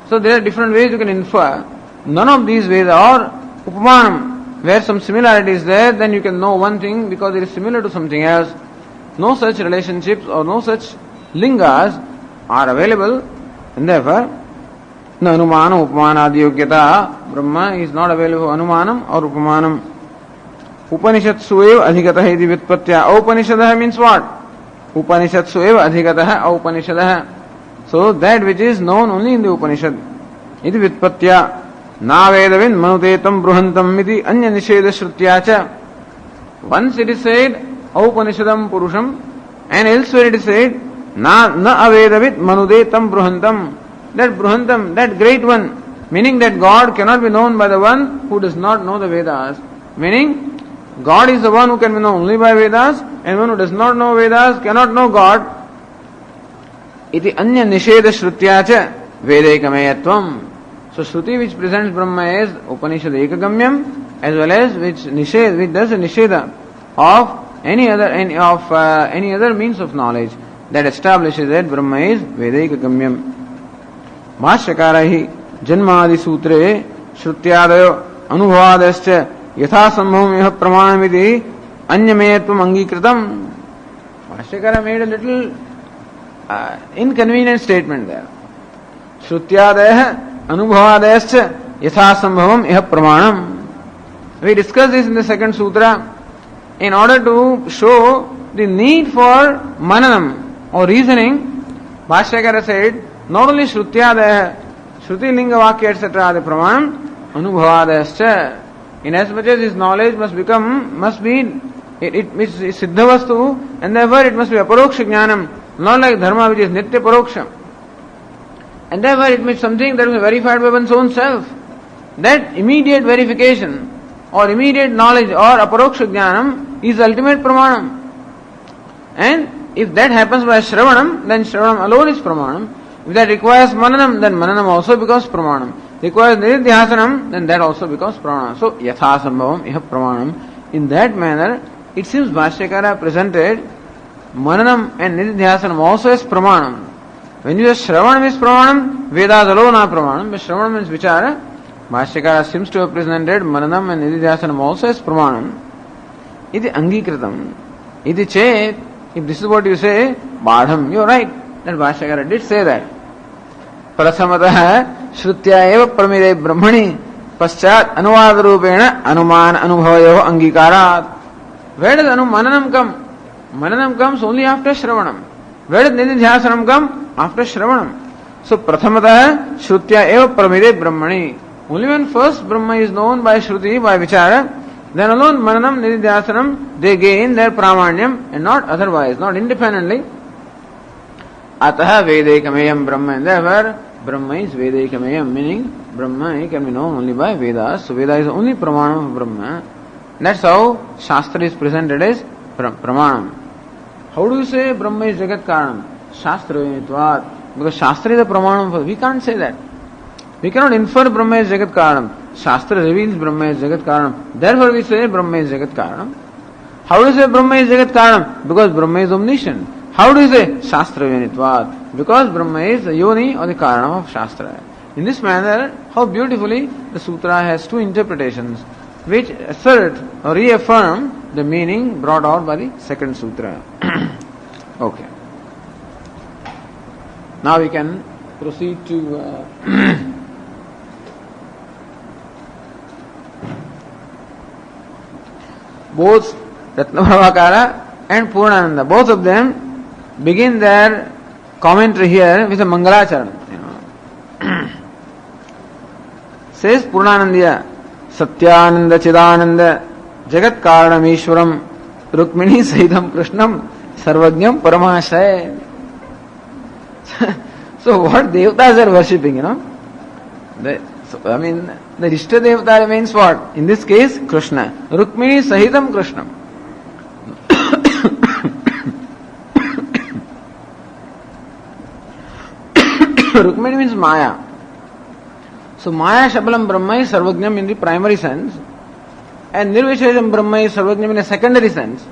So there are different ways you can infer. None of these ways are upamanam. Where some similarity is there, then you can know one thing because it is similar to something else. No such relationships or no such lingas are available, and therefore na anumana upamanadi yogyata. Brahma is not available for anumanam or upamanam. Upanishatsu eva adhigataha iti vyutpatya. Upanishadaha means what? Upanishatsu eva adhigataha Upanishadaha. So that which is known only in the Upanishad. Iti vyutpatya. Na vedavin manutetam bruhantam iti anya nisheda shrutyacha. Once it is said Upanishadam Purusham, and elsewhere it is said na avedavit manudetam bruhantam. That bruhantam, that great one, meaning that God cannot be known by the one who does not know the Vedas. Meaning God is the one who can be known only by Vedas, and one who does not know Vedas cannot know God. Iti anya nisheda shrutyacha vedaikameyatvam. So Shruti which presents Brahma as Upanishad Ekagamyam, as well as which does a nisheda of any other means of knowledge, that establishes that Brahma is Vedaikagamyam. Bhashyakara Janmadi Sutre Shrutyadayo Anubhavadascha Yatha Sambhavam Iha Pramanamiti Anyameyatvam Angikritam. Bhashyakara made a little inconvenient statement there. Shrutyadaya Anubhavadascha Yatha Sambhavam Iha Pramanam. We discussed this in the second sutra. In order to show the need for mananam or reasoning, Bhashyakara said, not only Shrutyadaya, Shruti Linga Vakya etc. are the pramanam, anubhavadascha. In as much as his knowledge must be siddha vastu, and therefore it must be aparoksha jnanam, not like dharma which is nitya paroksha. And therefore it means something that is verified by one's own self. That immediate verification or immediate knowledge or aparoksha jnanam is ultimate pramanam. And if that happens by shravanam, then shravanam alone is pramanam. If that requires mananam, then mananam also becomes pramanam. Requires nididhyasanam, then that also becomes pramanam. So yatha sambhavam iha pramanam. In that manner, it seems Bhashyakara presented mananam and nididhyasanam also as pramanam. When you say shravanam is pramanam, Vedas alone are pramanam. But shravanam means vichara. Bhashyakara seems to have presented mananam and nididhyasanam also as pramanam. Iti angikritam. Iti chet. If this is what you say, Badham, you are right. That Bhashyakara did say that. Prasamataha Shrutya eva pramire brahmani paschat anuvada rupena anuman anubhavayo angikarat. Where does mananam come? Mananam comes only after Shravanam. Where does nididhyasanam come? After Shravanam. So Prasamataha Shrutya eva pramire brahmani. Only when first Brahma is known by Shruti, by Vichara, then alone Mananam, Nididhyasanam, they gain their Pramanyam and not otherwise, not independently. Ataha Vedaikameyam Brahma. And therefore, Brahma is Vedaikameyam, meaning Brahma can be known only by Vedas. So Veda is only Pramanam of Brahma. That's how Shastra is presented as Pramanam. How do you say Brahma is Jagat Karanam? Shastra Vinitvat. Because Shastra is a Pramanam. We can't say that. We cannot infer Brahma is Jagat Karanam. Shastra reveals Brahma is Jagat Karanam. Therefore we say Brahma is Jagat Karanam. How do you say Brahma is Jagat Karanam? Because Brahma is omniscient. How do you say Shastra Vinitvat? Because Brahma is the yoni or the Karanam of Shastra. In this manner, how beautifully the sutra has two interpretations which assert or reaffirm the meaning brought out by the second sutra. Okay. Now we can proceed to both Ratnabhavakara and Purnananda, both of them begin their commentary here with a Mangalacharan. Says Purnanandya, Satyananda Chidananda Jagat Karanam Ishwaram Rukmini Sahidam Krishnam Sarvajnam Paramashaya. So what devatas are worshipping, the Ishta Devata remains what? In this case, Krishna. Rukmini Sahitam Krishnam. Rukmini means Maya. So Maya Shabalam Brahma is Sarvajnam in the primary sense, and Nirvishesham Brahma is Sarvajnam in a secondary sense.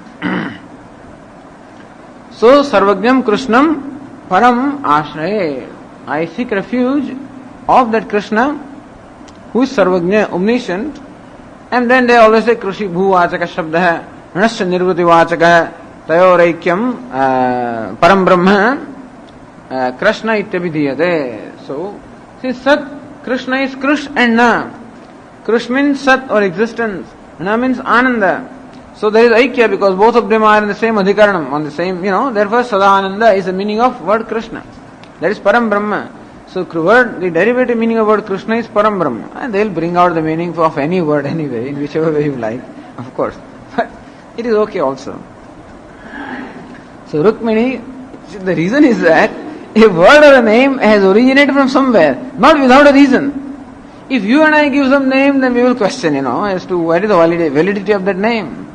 So Sarvajnam Krishnam Param Ashraye. I seek refuge of that Krishna who is Sarvajna, omniscient, and then they always say Krishi Bhu Vachaka Shabda, Nasya Nirvati Vachaka, Tayoraikyam, Param Brahma, Krishna Ityabhidhiyate. So, see, Sat, Krishna is Krish and Na. Krish means Sat or existence, Na means Ananda. So there is Aikya because both of them are in the same Adhikaranam, on the same, therefore Sadananda is the meaning of word Krishna. That is Param Brahma. So the derivative meaning of word Krishna is Param Brahma. And they will bring out the meaning of any word anyway, in whichever way you like, of course. But it is okay also. So Rukmini, the reason is that a word or a name has originated from somewhere, not without a reason. If you and I give some name, then we will question, as to what is the validity of that name.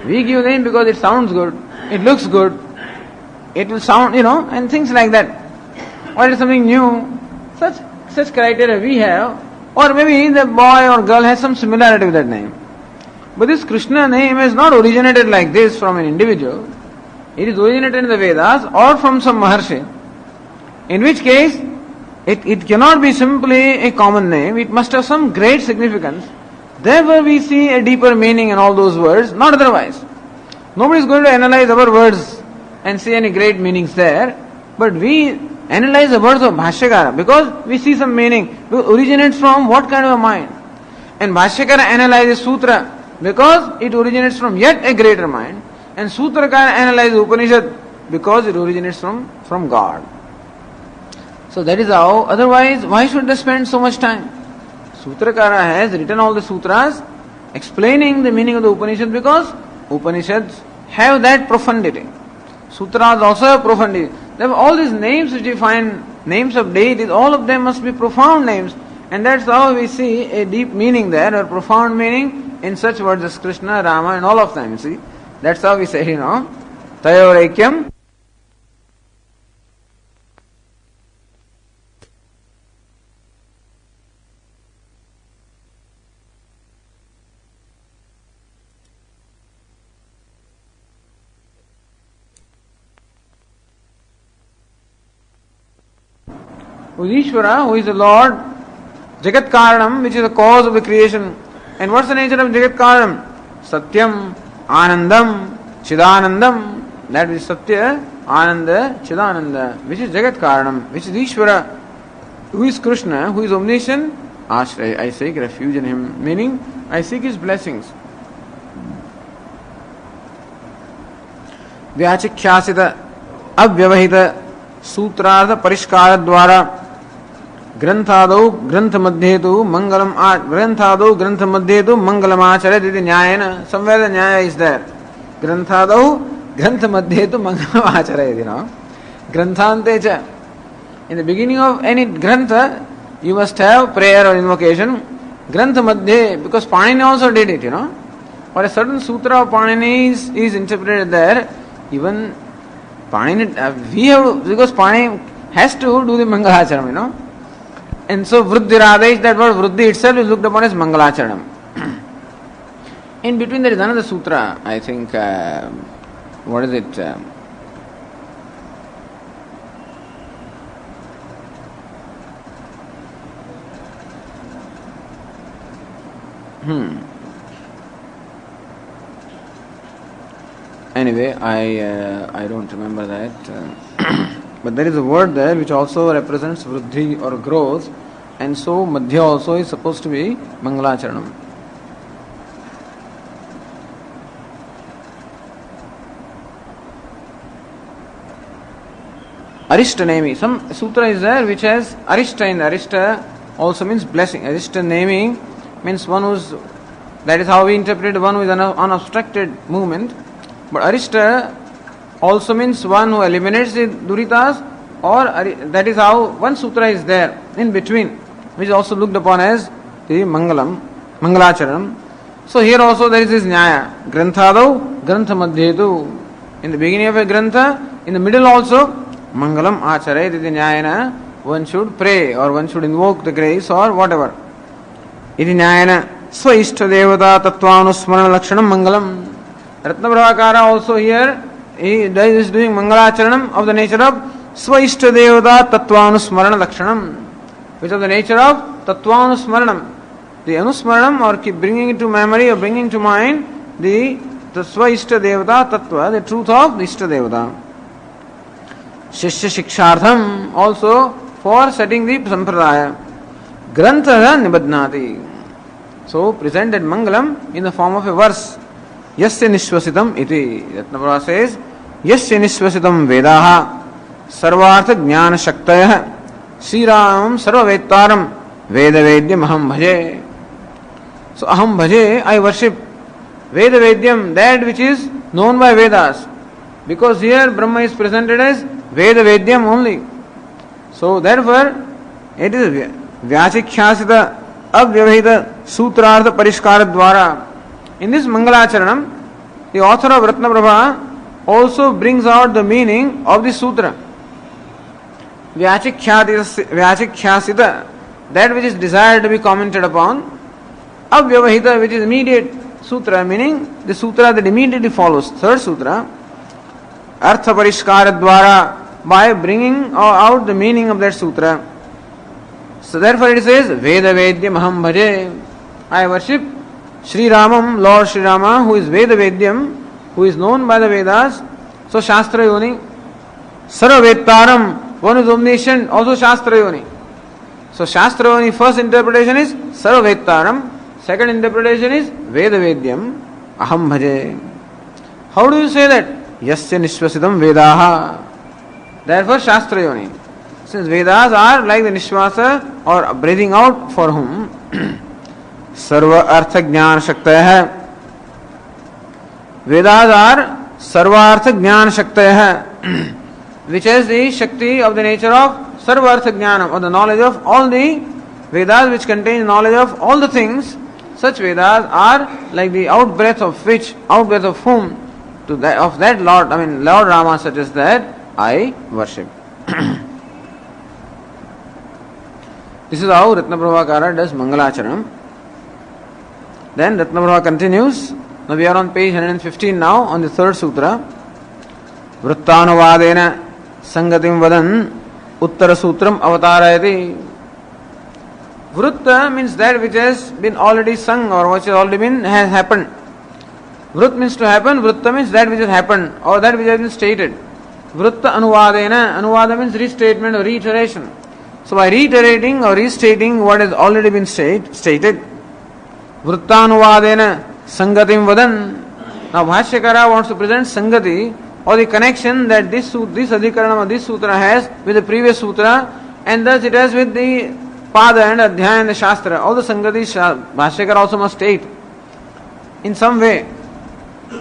We give name because it sounds good, it looks good, it will sound, and things like that. Or it is something new. Such criteria we have. Or maybe the boy or girl has some similarity with that name. But this Krishna name is not originated like this from an individual. It is originated in the Vedas or from some Maharshi. In which case, it cannot be simply a common name. It must have some great significance. Therefore we see a deeper meaning in all those words, not otherwise. Nobody is going to analyze our words and see any great meanings there. But we analyze the words of Bhashyakara because we see some meaning. It originates from what kind of a mind? And Bhashyakara analyzes Sutra because it originates from yet a greater mind. And Sutrakara analyzes Upanishad because it originates from God. So that is how, otherwise why should they spend so much time? Sutrakara has written all the sutras explaining the meaning of the Upanishad because Upanishads have that profundity. Sutras also have profundity. Therefore, all these names which we find, names of deities, all of them must be profound names. And that's how we see a deep meaning there, or profound meaning in such words as Krishna, Rama, and all of them, you see. That's how we say, Tayoreikyam. Who is Ishvara, who is the Lord, Jagat Karanam, which is the cause of the creation. And what's the nature of Jagat Karanam? Satyam, Anandam, Chidanandam. That is Satya, Ananda, Chidananda, which is Jagat Karanam, which is Ishvara. Who is Krishna, who is omniscient? Ashraya, I seek refuge in him. Meaning, I seek his blessings. Vyachikhyasita, Avyavahita, Sutrartha Parishkara Dwara. ग्रंथादौ ग्रंथ मध्ये तो मंगलम ग्रंथादौ ग्रंथ मध्ये तो मंगलम आचरे इति न्यायेन somewhere the न्याय is there. ग्रंथादौ ग्रंथ मध्ये तो मंगलम आचरे इति no ग्रंथान्ते च. In the beginning of any grantha you must have prayer or invocation. Grantha मध्ये, because Panini also did it, for a certain sutra of Panini is interpreted there. Even Panini we have, because Panini has to do the Mangalacharam, And so Vruddhiradesh, that word Vruddhi itself is looked upon as Mangalacharanam. In between there is another sutra, I think, what is it? Anyway, I don't remember that. But there is a word there which also represents Vruddhi or growth, and so Madhya also is supposed to be Mangalacharanam. Arishta Nemi. Some sutra is there which has Arishta in Arishta also means blessing. Arishta Nemi means one who's, that is how we interpret one who is an unobstructed movement. But Arishta also means one who eliminates the duritas, or that is how one sutra is there in between, which is also looked upon as the Mangalacharanam. So here also there is this Nyaya. Granthadau, Grantha Madhyetu. In the beginning of a Grantha, in the middle also, Mangalam Acharayat iti Nyayana, one should pray or one should invoke the grace or whatever. Iti Nyayana, Swa Ishta Devata Tattvanusmarana Lakshanam Mangalam. Ratnaprabhakara also here, he is doing Mangalacharanam of the nature of Swa Ishta Devata Tattvanusmarana Lakshanam, which is of the nature of Tattvanusmaranam. The Anusmaranam, or keep bringing it to memory or bringing to mind the Swa Ishta Devata Tattva, the truth of the Ishta Devata. Shishya Shikshartham, also for setting the Sampradaya. Grantha Nibadnati. So presented Mangalam in the form of a verse. Yasya Nishwasitam iti. Ratnaprabha says, Yasya Nishwasitam Vedaha Sarvartha Jnana Shaktaya Sri Ramam Sarvavettaram Veda Vedyam Aham Bhaje. So Aham Bhaje, I worship Veda Vedyam, that which is known by Vedas. Because here Brahma is presented as Veda Vedyam only. So therefore, it is Vyachikhyasita Avyavahita Sutrartha Parishkara Dwara. In this Mangalacharanam, the author of Ratnaprabha also brings out the meaning of the sutra. Vyachikhyasita, that which is desired to be commented upon. Avyavahita, which is immediate sutra, meaning the sutra that immediately follows. Third sutra, Artha Parishkara Dwara, by bringing out the meaning of that sutra. So therefore it says, Veda Vedyam Aham Bhaje. I worship Sri Ramam, Lord Sri Rama, who is Veda Vedyam, who is known by the Vedas. So Shastra Yoni. Sarvavettaram, one who is omniscient, also Shastra Yoni. So Shastra Yoni, first interpretation is Sarvavettaram, second interpretation is Veda Vedyam Aham Bhaje. How do you say that? Yasya Nishwasitam Vedaha. Therefore Shastra Yoni. Since Vedas are like the Nishwasa or breathing out for whom Sarva Artha Jnana Shaktaya. Vedas are Sarva Artha Jnana Shaktaya, which is the Shakti of the nature of Sarva Artha Jnana, or the knowledge of all the Vedas which contain knowledge of all the things. Such Vedas are like the outbreath of whom, to that, of that Lord, Lord Rama, such as that I worship. This is how Ratnaprabhakara does Mangalacharanam. Then Ratnaprabha continues. Now we are on page 115 now, on the third sutra. Vrittanuvadena sangatim vadan uttara sutram avatarayati. Vritta means that which has been already sung or which has already has happened. Vrit means to happen, vritta means that which has happened or that which has been stated. Vritta anuvadena, anuvada means restatement or reiteration. So by reiterating or restating what has already been stated, Vrittanuvadena sangatim vadan. Now Bhashyakara wants to present sangati or the connection that this adhikaranam or this sutra has with the previous sutra, and thus it has with the pada and adhyaya and the shastra. All the sangati Bhashyakara also must state in some way,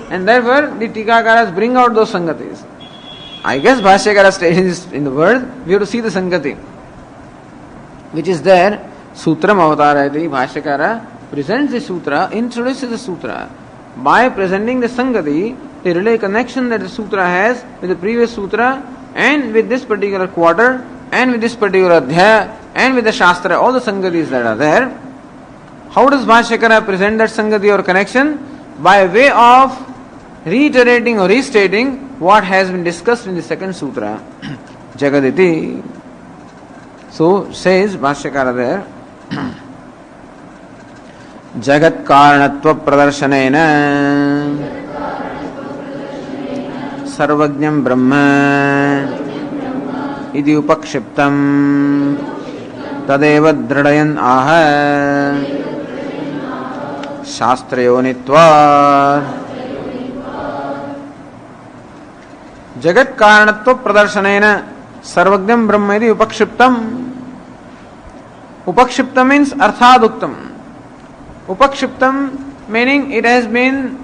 and therefore the Tikakaras bring out those sangatis. I guess Bhashyakara states in the word, we have to see the sangati which is there. Sutram avatarayati. Bhashyakara presents the sutra, introduces the sutra. By presenting the sangati, the relay connection that the sutra has with the previous sutra and with this particular quarter and with this particular adhyaya and with the shastra, all the sangatis that are there. How does Bhashyakara present that sangati or connection? By way of reiterating or restating what has been discussed in the second sutra, Jagaditi. So says Bhashyakara there, Jagat Karanatva Pradarsanena Sarvajñam Brahma Idi Upakshiptam Tadeva Dradayan Aha Shastrayonitva. Jagat Karanatva Pradarsanena Sarvajñam Brahma Idi Upakshiptam. Upakshiptam means Arthaduktam. Upakshiptam meaning it has been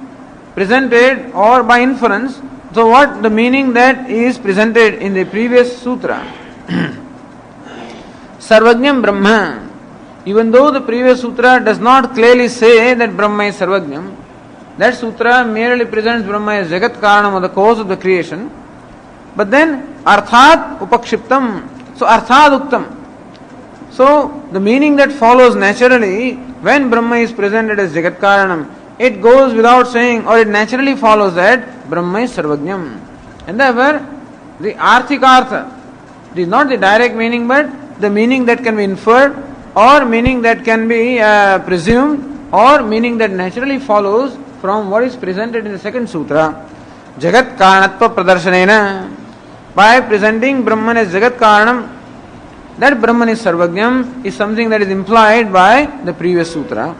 presented or by inference. So what the meaning that is presented in the previous sutra? Sarvajñam Brahma. Even though the previous sutra does not clearly say that Brahma is Sarvajñam, that sutra merely presents Brahma as Jagat Karanam, or the cause of the creation. But then Arthat Upakshiptam. So Arthaduktam. So the meaning that follows naturally when Brahma is presented as Jagat Karanam, it goes without saying, or it naturally follows that Brahma is Sarvajñam. And therefore, the Arthikartha is not the direct meaning, but the meaning that can be inferred, or meaning that can be presumed, or meaning that naturally follows from what is presented in the second sutra. Jagat Karanatva Pradarsanena. By presenting Brahman as Jagat Karanam, that Brahman is Sarvajñam is something that is implied by the previous sutra.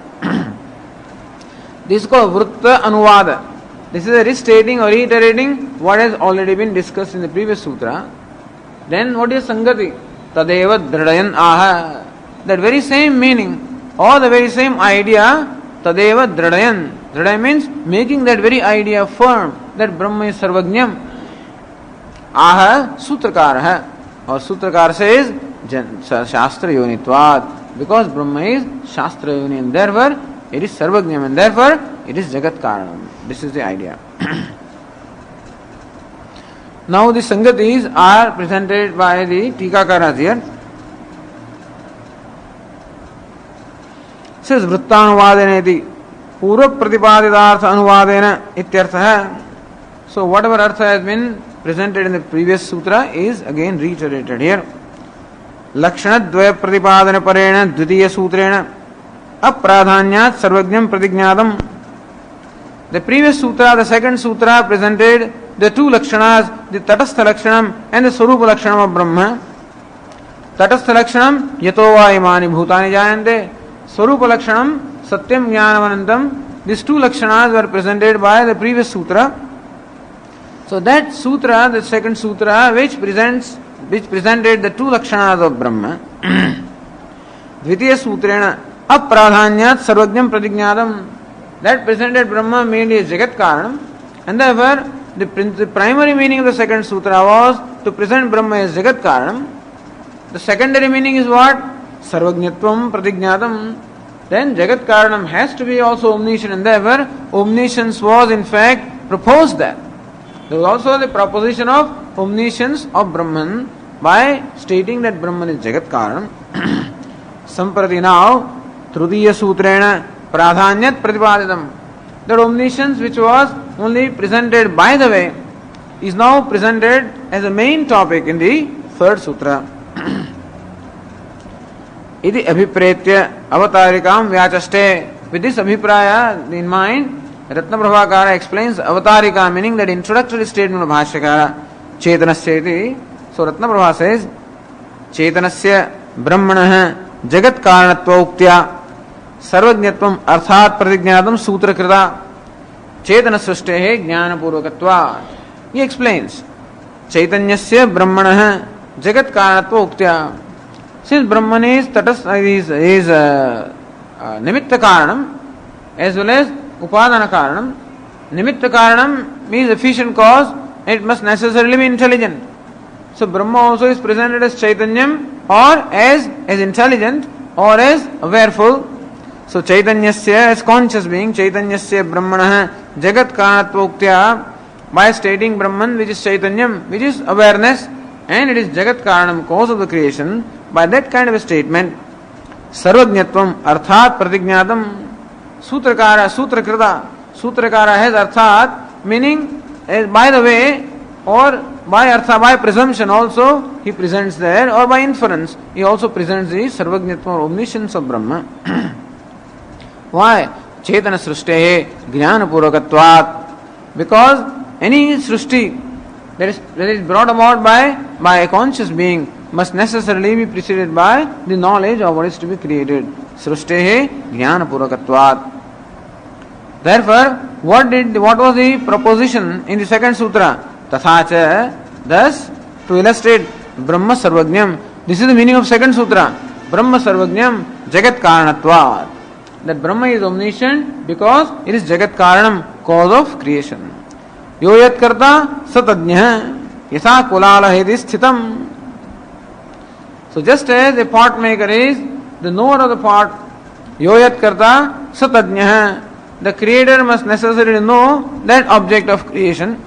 This is called Vritta Anuvada. This is a restating or reiterating what has already been discussed in the previous sutra. Then what is Sangati? Tadeva Dradayan Aha. That very same meaning or the very same idea, Tadeva Dradayan. Dradayan means making that very idea firm that Brahma is Sarvajñam. Aha Sutrakara. Or Sutrakara says Shastra Yonitvat. Because Brahma is Shastra Yoni, and therefore it is Sarvajñam, and therefore it is Jagat Karanam. This is the idea. Now the Sangatis are presented by the Tikakaras here. It says Vrittanuvadeneti Purva Pratipadidartha Anuvadena Ityartha. So whatever Artha has been presented in the previous sutra is again reiterated here. Lakshanadvaya Pratipadana Parena Dvitiya Sutrena Apradhanyat Sarvajñam Pratignatam. The previous sutra, the second sutra, presented the two lakshanas, the Tatastha Lakshanam and the Swarupa Lakshanam of Brahma. Tatastha Lakshanam Yato va imani bhutani jayante. Swarupa Lakshanam Satyam Jnanavanantam. These two lakshanas were presented by the previous sutra. So that sutra, the second sutra, which presented the two lakshanas of Brahma, Dvitiya Sutrena Apradhanyat Sarvajnam Pradignatam. That presented Brahma mainly as Jagat Karanam, and therefore the primary meaning of the second sutra was to present Brahma as Jagat Karanam. The secondary meaning is what? Sarvajnatvam Pradignatam. Then Jagat Karanam has to be also omniscient, and therefore omniscience was in fact proposed there. There was also the proposition of omniscience of Brahman by stating that Brahman is Jagat Karanam. Samprati now, Trudiya Sutrena Pradhanyat Pratipaditam. That omniscience which was only presented by the way is now presented as a main topic in the third sutra. Iti abhipretya avatarikam vyachaste. With this abhipraya in mind, Ratnaprabhakara explains avatarika, meaning that introductory statement of Bhashyakara, Chetanasya iti. So Ratnaprabha says, Chetanasya Brahmanah Jagat Karanatva Uktya Sarvajnatvam Arthat Pradignatam Sutra Krita Chetana Srushtehe Jnana Purvakatva. He explains, Chaitanyasya Brahmanah Jagat Karanatva Uktya. Since Brahman is Nimitta Karanam as well as Upadana Karanam, Nimitta Karanam means efficient cause, it must necessarily be intelligent. So Brahma also is presented as Chaitanyam or as intelligent or as awareful. So Chaitanyasya as conscious being, Chaitanyasya Brahmanah Jagat Karanatva Uktya, by stating Brahman which is Chaitanyam, which is awareness, and it is Jagat Karanam, cause of the creation. By that kind of a statement, Sarvajnatvam Arthat Pratignatam Sutrakara Sutrakrita. Sutrakara has Arthat, meaning by the way, or by Artha, by presumption also he presents there, or by inference he also presents the Sarvajnatvam or omniscience of Brahma. Why? Chetana Srushtehe Jnana Purvakatvat. Because any Srushti that is brought about by a conscious being must necessarily be preceded by the knowledge of what is to be created. Srushtehe Jnana Purvakatvat. Therefore, what was the proposition in the second sutra? Tathacha, thus to illustrate Brahma Sarvajnam. This is the meaning of second sutra. Brahma Sarvajnam Jagat Karanatvat. That Brahma is omniscient because it is Jagat Karanam, cause of creation. Yo yat karta satadnya yasa kulala hedi sthitam. So just as a pot maker is the knower of the pot, yo yat karta satadnya, the creator must necessarily know that object of creation.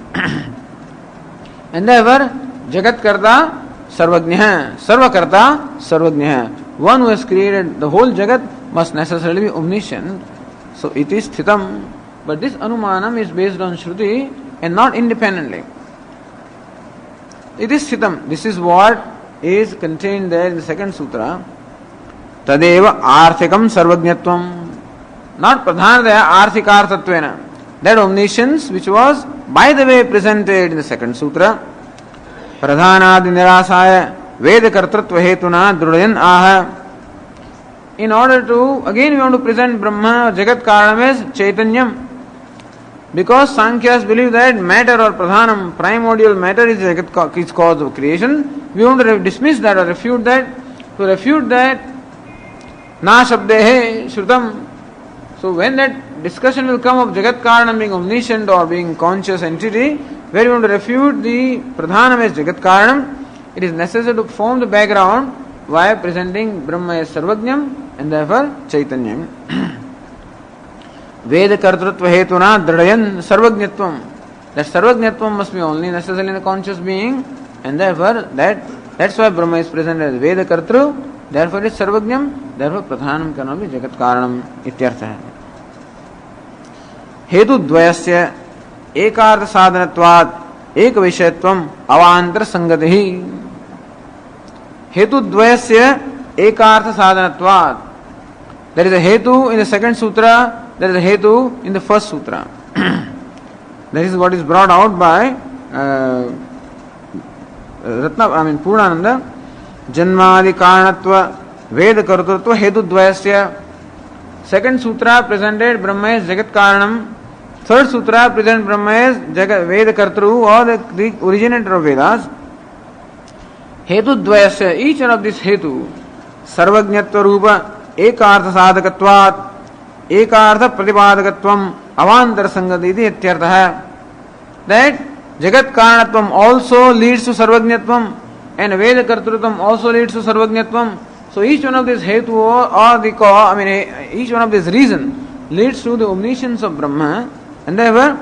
And therefore Jagat karta sarvajnya, sarvakarta sarvajnya. One who has created the whole Jagat must necessarily be omniscient. So it is sthitam. But this anumanam is based on Shruti and not independently. It is sthitam. This is what is contained there in the second sutra. Tadeva arthikam sarvajnatvam. Not pradhanadaya arthikartatvena. That omniscience which was by the way presented in the second sutra. Pradhanadi nirasaya veda kartratva hetuna drudayan aha. In order to, again we want to present Brahma, Jagat Karanam as Chaitanyam. Because Sankhyas believe that matter or Pradhanam, primordial matter is cause of creation, we want to dismiss that or refute that. To refute that, Na Shabdehe Shrutam. So when that discussion will come of Jagat Karanam being omniscient or being conscious entity, where we want to refute the Pradhanam as Jagat Karanam, it is necessary to form the background by presenting Brahma as Sarvajnam and therefore Chaitanyam. Veda Kartrutva Hetuna Dradayan Sarvajnatvam. That Sarvajnatvam must be only necessarily in a conscious being, and therefore that's why Brahma is presented as Veda Kartru, therefore it is Sarvajnam, therefore Pradhanam cannot be Jagat Karanam ityartha. Hetu Dvayasya Ekartha Sadhanatvat Ek Vishayatvam Avantar Sangatihi. Hetu Dvayasya Ekartha Sadhanatvat. There is a Hetu in the second sutra, there is a Hetu in the first sutra. That is what is brought out by Purnananda. Janmadi Karanatva Veda Kartutva Hetu Dvayasya. Second sutra presented Brahma as Jagat Karanam. Third sutra presents Brahma as Veda Kartru or the originator of Vedas. Hetu Dvayasya, each one of these Hetu, सर्वज्ञत्व रूप एकार्थ साधकत्वात् एकार्थ प्रतिपादकत्वम अवांतर संगति इति इत्यर्थः. That jagat karanatvam also leads to sarvajñatvam and Veda kartrutvam also leads to sarvajñatvam. So each one of these hetu or the cause, each one of these reason leads to the omniscience of Brahma, and therefore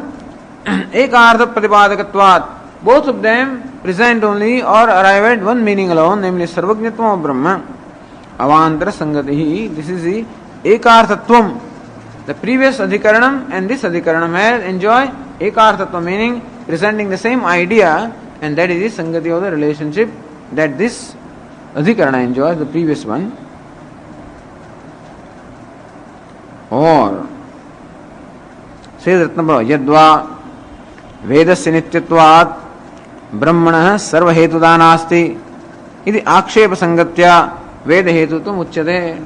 ekartha pratipadakatvat, both of them present only or arrive at one meaning alone, namely sarvajñatvam of Brahma. Avantara sangatihi, this is the ekarthatvam. The previous adhikaranam and this adhikaranam has enjoy ekarthatva, meaning presenting the same idea, and that is the sangati of the relationship that this adhikarana enjoys, the previous one. Or says Ratnabhava, yadva vedasya nityatvat brahmanah sarvahetudānāsti iti ākshepa sangatya veda hetutvam uchyate.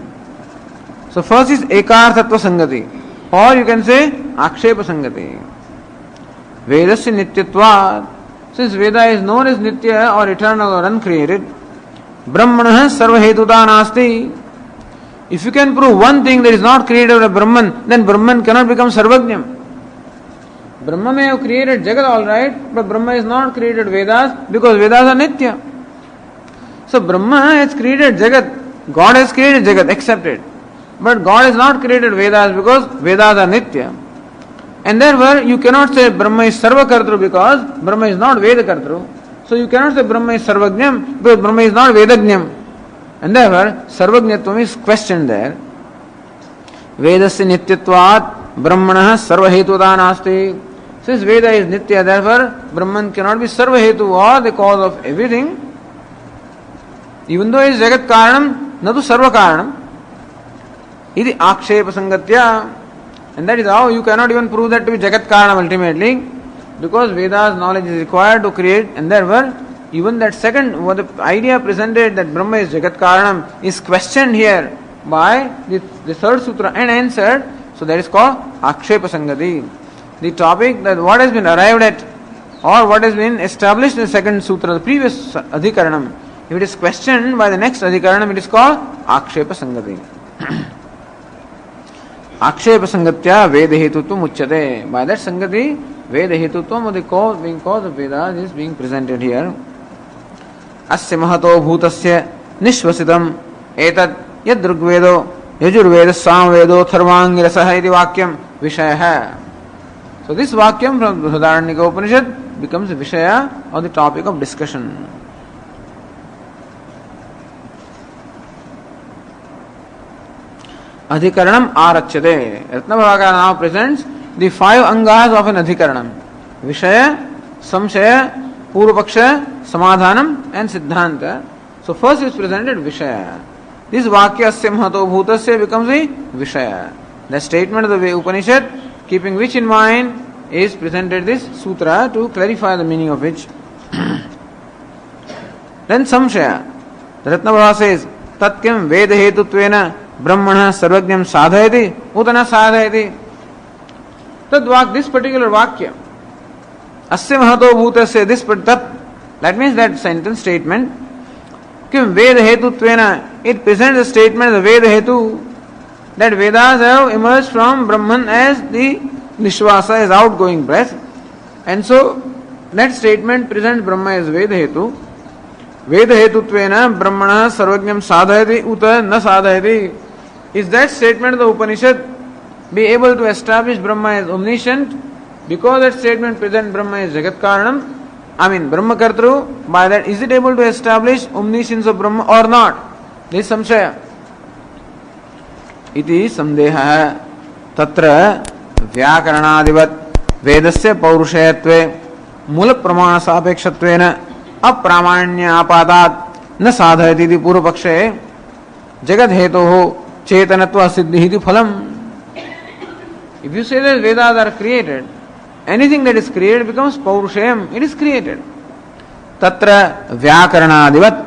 So first is ekarthatva sangati, or you can say ākshepa sangati. Vedasya nityatvat, since Veda is known as nitya or eternal or uncreated, brahmanah sarvahetudānāsti. If you can prove one thing that is not created by Brahman, then Brahman cannot become sarvajñam. Brahma may have created Jagat alright, but Brahma is not created Vedas because Vedas are nitya. So Brahma has created Jagat, God has created Jagat, accepted. But God has not created Vedas because Vedas are nitya. And therefore you cannot say Brahma is sarvakartru because Brahma is not Vedakartru. So you cannot say Brahma is sarvajñam because Brahma is not Vedajñam. And therefore sarvajñatvam is questioned there. Vedasya nityatvat brahmanah sarvahetudānāsti. Since Veda is nitya, therefore Brahman cannot be sarvahetu or the cause of everything. Even though he is jagat karanam, natu sarva karanam. Iti ākshepa sangatya. And that is how you cannot even prove that to be jagat karanam ultimately, because Veda's knowledge is required to create, and therefore even that second, what the idea presented that Brahma is jagat karanam is questioned here by the third sutra and answered. So that is called ākshepa sangati. The topic that what has been arrived at or what has been established in the second sutra, the previous adhikaranam, if it is questioned by the next adhikaranam, it is called ākshepa sangati. Ākshepa sangatya veda hetutvam uchyate. By that sangati, veda hetutvam, the cause, being cause of Vedas, is being presented here. Asya mahato bhutasya nishvasitam etat yad drugvedo yajurveda samvedo tharvangirasah iti vakyam vishayah. So this vakyam from Brihadaranyaka Upanishad becomes a vishaya or the topic of discussion. Adhikaranam arachyate. Ratnabhava now presents the 5 angas of an adhikaranam: Vishaya, Samshaya, Purvapaksha, Samadhanam and Siddhanta. So first is presented Vishaya. This Vakya Asya Mahato Bhutasya becomes a Vishaya. The statement of the Upanishad, keeping which in mind, is presented this sutra to clarify the meaning of which. Then Samshaya. Ratnabhava says, Tatkim Veda Hetutvena Brahmana Sarvajñam Sadhayati Utana Sadhayati. This particular Vakya, Asya Mahato Bhutasya, that means that sentence statement, Kim Veda Hetutvena, it presents the statement of the Veda Hetu, that Vedas have emerged from Brahman as the Nishvasa, as outgoing breath. And so that statement presents Brahma as Veda Hetu. Veda Hetutvena Brahmana Sarvajñam Sadhayati Uta Na Sadhayati. Is that statement of the Upanishad be able to establish Brahma as omniscient? Because that statement presents Brahma as Jagat Karanam, Brahma Kartru, by that is it able to establish omniscience of Brahma or not? This is Samshaya. Iti samdeha tatra vyakaranaadivat vedasya paurushayatve mula pramana sapekshatvena apramanya apadat na sadhayati iti purvapakshe jagat hetoho chetanatva siddhi iti phalam. If you say that Vedas are created, anything that is created becomes paurushayam, it is created. Tatra vyakaranaadivat,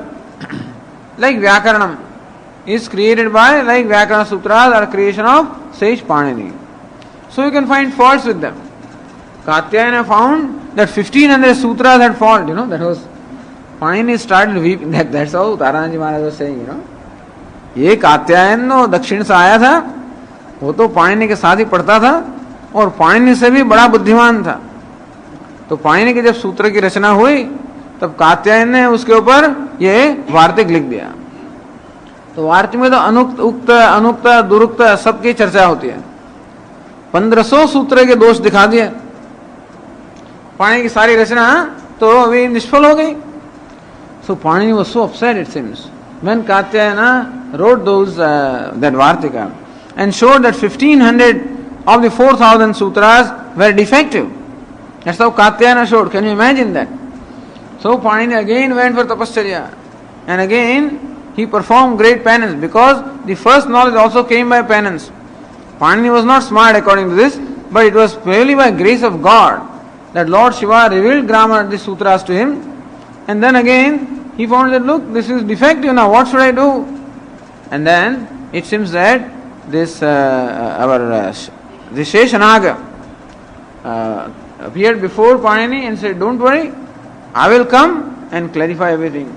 like Vyakaranam is created by, like Vyakarana Sutras are creation of Sage Panini. So you can find faults with them. Katyayana found that 1500 sutras had fault, that was, Panini started weeping, that's how Taranji Maharaj was saying, ये कात्यायन दक्षिण से आया था, वो तो पाणिनि के साथ ही पढ़ता था और पाणिनि से भी बड़ा बुद्धिमान था। तो पाणिनि की जब सूत्र की रचना हुई तब कात्यायन ने उसके ऊपर ये वार्तिक लिख दिया। तो वार्तिक में तो अनुक्त, उक्त, अनुक्त, दुरुक्त सबकी चर्चा होती है। 1500 सूत्र के दोष दिखा दिए, पाणिनि की सारी रचना तो अभी निष्फल हो गई। So Panini was so upset it seems when Katyayana wrote those that Vartika and showed that 1500 of the 4000 sutras were defective. That's how Katyayana showed. Can you imagine that? So Panini again went for tapasya and again he performed great penance because the first knowledge also came by penance. Panini was not smart according to this, but it was purely by grace of God that Lord Shiva revealed grammar, the sutras to him, and then again he found that, look, this is defective now, what should I do? And then it seems that this Sheshanaga appeared before Panini and said, don't worry, I will come and clarify everything.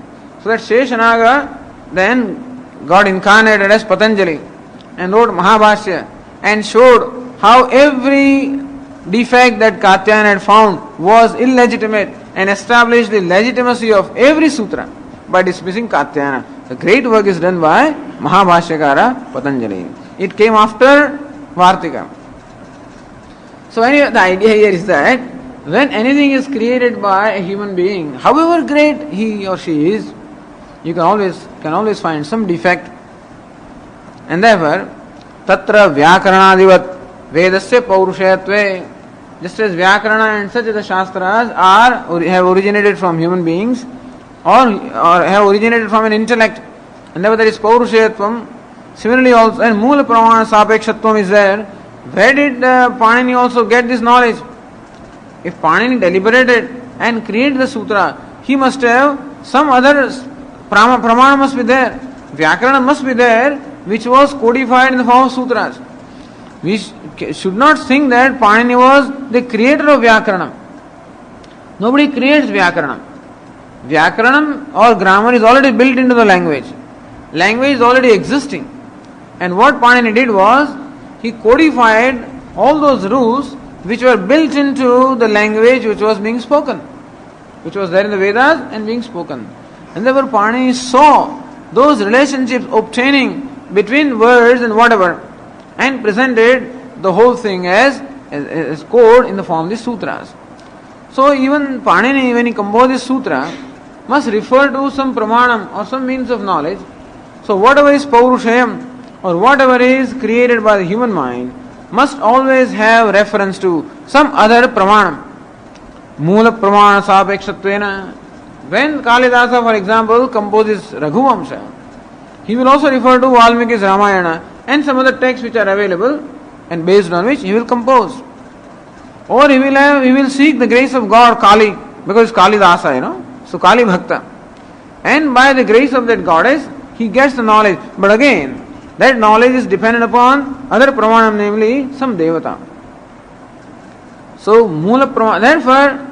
So that Sheshanaga then got incarnated as Patanjali and wrote Mahabhashya and showed how every defect that Katyayana had found was illegitimate and established the legitimacy of every sutra by dismissing Katyayana. The great work is done by Mahabhashyakara Patanjali. It came after Vartika. So anyway, the idea here is that when anything is created by a human being, however great he or she is, you can always find some defect. And therefore, Tatra Vyakaranadivat Vedasya Paurushayatve, just as Vyakarana and such as the Shastras have originated from human beings or have originated from an intellect, and therefore there is Paurushayatvam. Similarly also, and Moola Pramana Sapekshatvam is there. Where did Panini also get this knowledge? If Panini deliberated and created the sutra, he must have some other pramana must be there. Vyakarana must be there, which was codified in the form of sutras. We should not think that Panini was the creator of Vyakaranam. Nobody creates Vyakaranam. Vyakaranam or grammar is already built into the language. Language is already existing. And what Panini did was, he codified all those rules which were built into the language which was being spoken, which was there in the Vedas and being spoken. And therefore Panini saw those relationships obtaining between words and whatever, and presented the whole thing as code in the form of the sutras. So even Panini, when he composed this sutra, must refer to some pramanam or some means of knowledge. So whatever is paurushayam or whatever is created by the human mind must always have reference to some other pramanam. Moola pramana sapekshatvena. When Kalidasa, for example, composes Raghuvamsha, he will also refer to Valmiki's Ramayana and some other texts which are available and based on which he will compose. Or he will seek the grace of God, Kali, because it's Kalidasa, so Kali Bhakta. And by the grace of that goddess, he gets the knowledge. But again, that knowledge is dependent upon other pramanam, namely some devata. So, Moola Pramana. Therefore,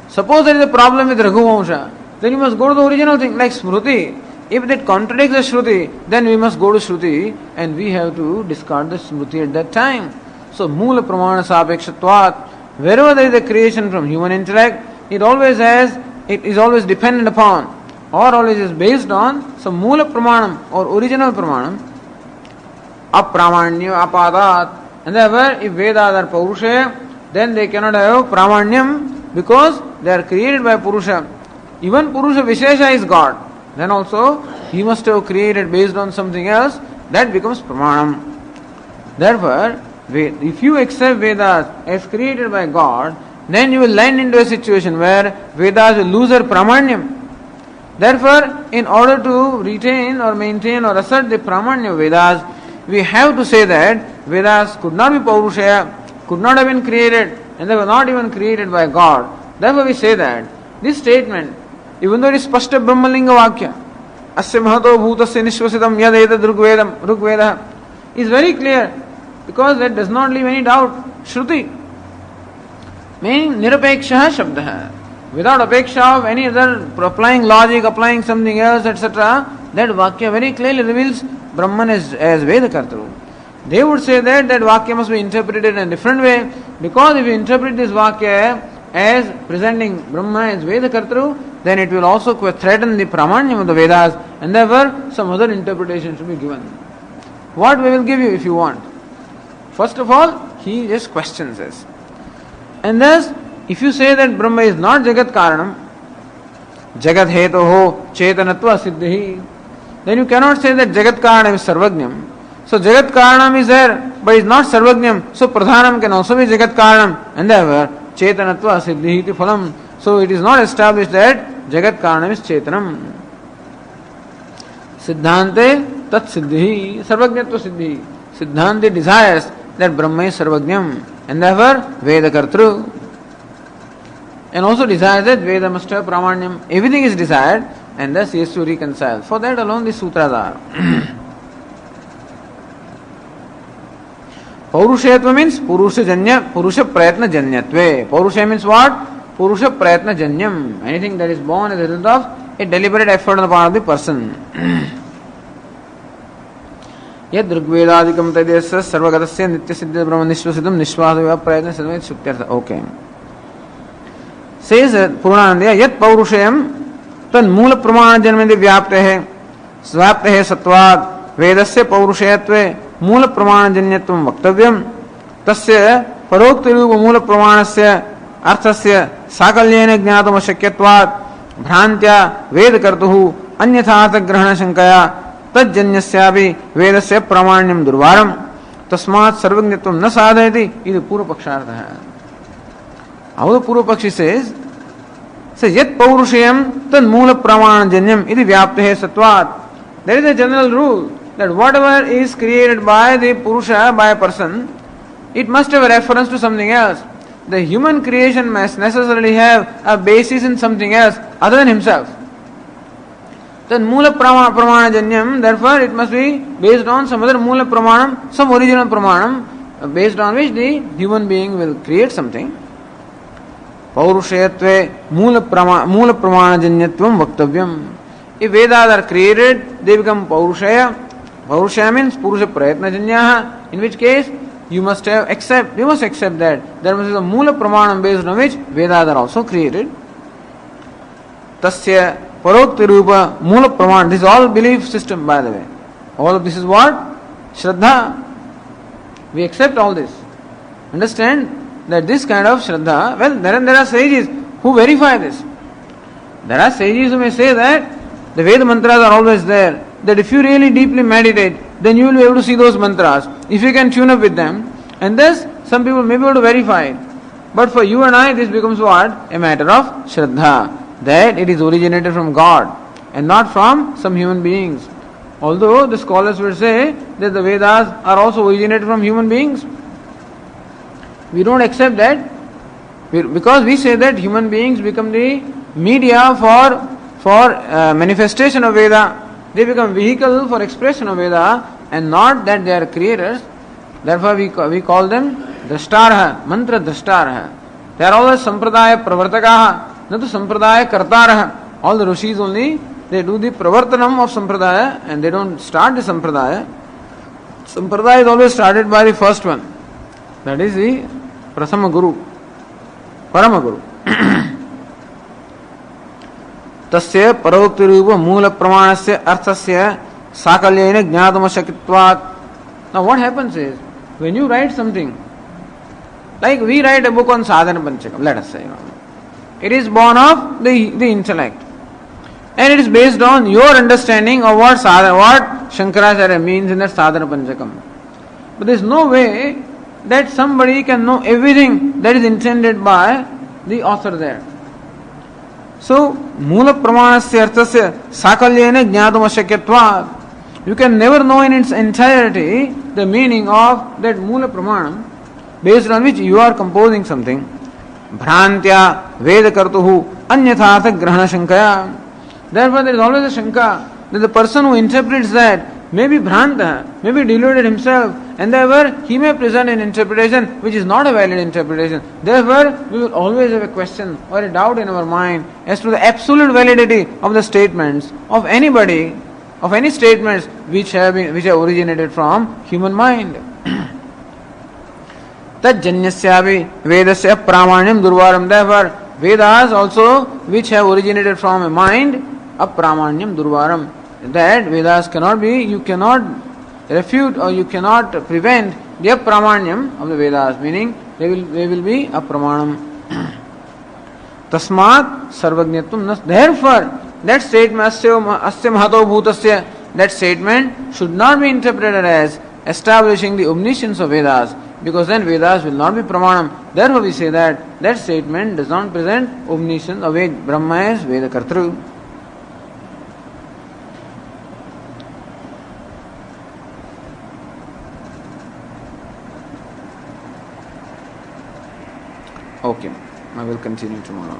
suppose there is a problem with Raghuvamsha, then you must go to the original thing, like Smruti. If that contradicts the Shruti, then we must go to Shruti and we have to discard the Smruti at that time. So, Moola Pramana Sapekshatvat, wherever there is a creation from human intellect, it is always dependent upon or always is based on some Moola Pramanam or original Pramanam, Apramanya Apadat. And therefore, if Vedas are Paurushaya, then they cannot have Pramanyam because they are created by Purusha. Even Purusha Vishesha is God. Then also, he must have created based on something else, that becomes Pramanam. Therefore, if you accept Vedas as created by God, then you will land into a situation where Vedas will lose their Pramanyam. Therefore, in order to retain or maintain or assert the Pramanya of Vedas, we have to say that Vedas could not be Paurushaya, could not have been created, and they were not even created by God. Therefore, we say that this statement, even though it is Spashta Brahmalinga Vakya, Asya Mahato Bhutasya Nishvasitam Yadeta Rugveda, is very clear because that does not leave any doubt. Shruti, meaning Nirapeksha Shabda, without apeksha of any other applying logic, applying something else, etc., that Vakya very clearly reveals Brahman as Vedakartru. They would say that Vakya must be interpreted in a different way, because if you interpret this Vakya as presenting Brahma as Vedakartru, then it will also threaten the Pramanyam of the Vedas, and therefore some other interpretation should be given. What we will give you if you want. First of all, he just questions this. And thus, if you say that Brahma is not Jagat Karanam, Jagat Hetoho Chetanatva Siddhi, then you cannot say that Jagat Karanam is Sarvagnyam. So Jagat Karanam is there, but is not Sarvagnyam. So Pradhanam can also be Jagat Karanam, and therefore Chetanatva Siddhi iti Phalam. So it is not established that Jagat Karanam is Chetanam. Siddhante Tat Siddhi, Sarvagnyatva Siddhi. Siddhante desires that Brahma is Sarvagnyam, and therefore Vedakartru. And also desires that Veda must have Pramanyam. Everything is desired, and thus he has to reconcile. For that alone the sutras are. Paurushayatva means Purusha Janya, Purusha Prayatna Janyatve. Purusha means what? Purusha Prayatna Janyam. Anything that is born as a result of a deliberate effort on the part of the person. Yad Rigvedadikam Tadesya Sarvagatasya Nitya Siddha Brahma Nishvasiddham Nishvasava Prayatna Siddham Shukyartha. Okay. Says Purnanandya, Yat Paurushayam Tan Mula Pramana Janmedi Vyapte Svapte Satvad Vedasya Paurushayatve मूल प्रमाण जन्यत्वं वक्तव्यं तस्य परोक्त रूप मूल प्रमाणस्य अर्थस्य साकल्येन ज्ञातुम अशक्यत्वात् भ्रान्त्या वेद कर्तुः अन्यथार्थ ग्रहण शंकया तज्जन्यस्यापि वेदस्य प्रामाण्यं दुर्वारं तस्मात् सर्वज्ञत्वं न साधयति इति पूर्व पक्षार्थः. Our पूर्व पक्षी says यत् पौरुषेयं तन् मूल प्रमाण जन्यम इति व्याप्तेः सत्वात्. There is a general rule that whatever is created by the Purusha, by a person, it must have a reference to something else. The human creation must necessarily have a basis in something else other than himself. Then Mula Pramana Janyam, therefore it must be based on some other Mula Pramanam, some original Pramanam, based on which the human being will create something. Paurushayatve Mula Pramana Janyatvam Vaktavyam. If Vedas are created, they become Paurushaya. Paurushaya means Purusha Prayatna Janyaha, in which case you must accept that there must be a Mula Pramanam based on which Vedas are also created. Tasya Parokti Rupa Mula Praman. This is all belief system, by the way. All of this is what? Shraddha. We accept all this. Understand that this kind of Shraddha, well, there are sages who verify this. There are sages who may say that the Veda mantras are always there. That if you really deeply meditate, then you will be able to see those mantras. If you can tune up with them, and thus some people may be able to verify it. But for you and I, this becomes what? A matter of Shraddha. That it is originated from God and not from some human beings. Although the scholars will say that the Vedas are also originated from human beings. We don't accept that because we say that human beings become the media for manifestation of Veda. They become vehicle for expression of Veda and not that they are creators. Therefore we call them Drashtarah, Mantra Drashtarah. They are always Sampradaya Pravartakaha, not Sampradaya Kartarah. All the Rishis only, they do the Pravartanam of Sampradaya and they don't start the Sampradaya. Sampradaya is always started by the first one. That is the Prasama Guru, Parama Guru. तस्य परोक्ति रूप मूल प्रमाणस्य अर्थस्य साकल्येन ज्ञातुमशक्यत्वात्. Now what happens is, when you write something, like we write a book on Sadhana Panchakam, let us say, it is born of the intellect, and it is based on your understanding of what Shankaracharya means in that Sadhana Panchakam. But there is no way that somebody can know everything that is intended by the author there. So, Mula Pramanasya Arthasya Sakalyena Jnatum Ashakyatvat. You can never know in its entirety the meaning of that Mula Pramanam based on which you are composing something. Bhrantya Veda Kartuhu Anyathatha Grahana Shankaya. Therefore, there is always a Shanka that the person who interprets that may be Bhranta, may be deluded himself, and therefore he may present an interpretation which is not a valid interpretation. Therefore, we will always have a question or a doubt in our mind as to the absolute validity of the statements of anybody of any statements which have originated from human mind. Tajjanyasyavi Vedasya Pramanyam Durvaram. Therefore, Vedas also which have originated from a mind, Apramanyam Durvaram. That Vedas cannot be, you cannot refute or you cannot prevent the Apramanyam of the Vedas, meaning they will be Apramanam. Tasmat Sarvajñatvam nas. Therefore, that statement, Asya Mahato Bhutasya, that statement should not be interpreted as establishing the omniscience of Vedas, because then Vedas will not be Pramanam. Therefore, we say that that statement does not present omniscience of Veda. Brahma is Veda Kartru. Okay, I will continue tomorrow.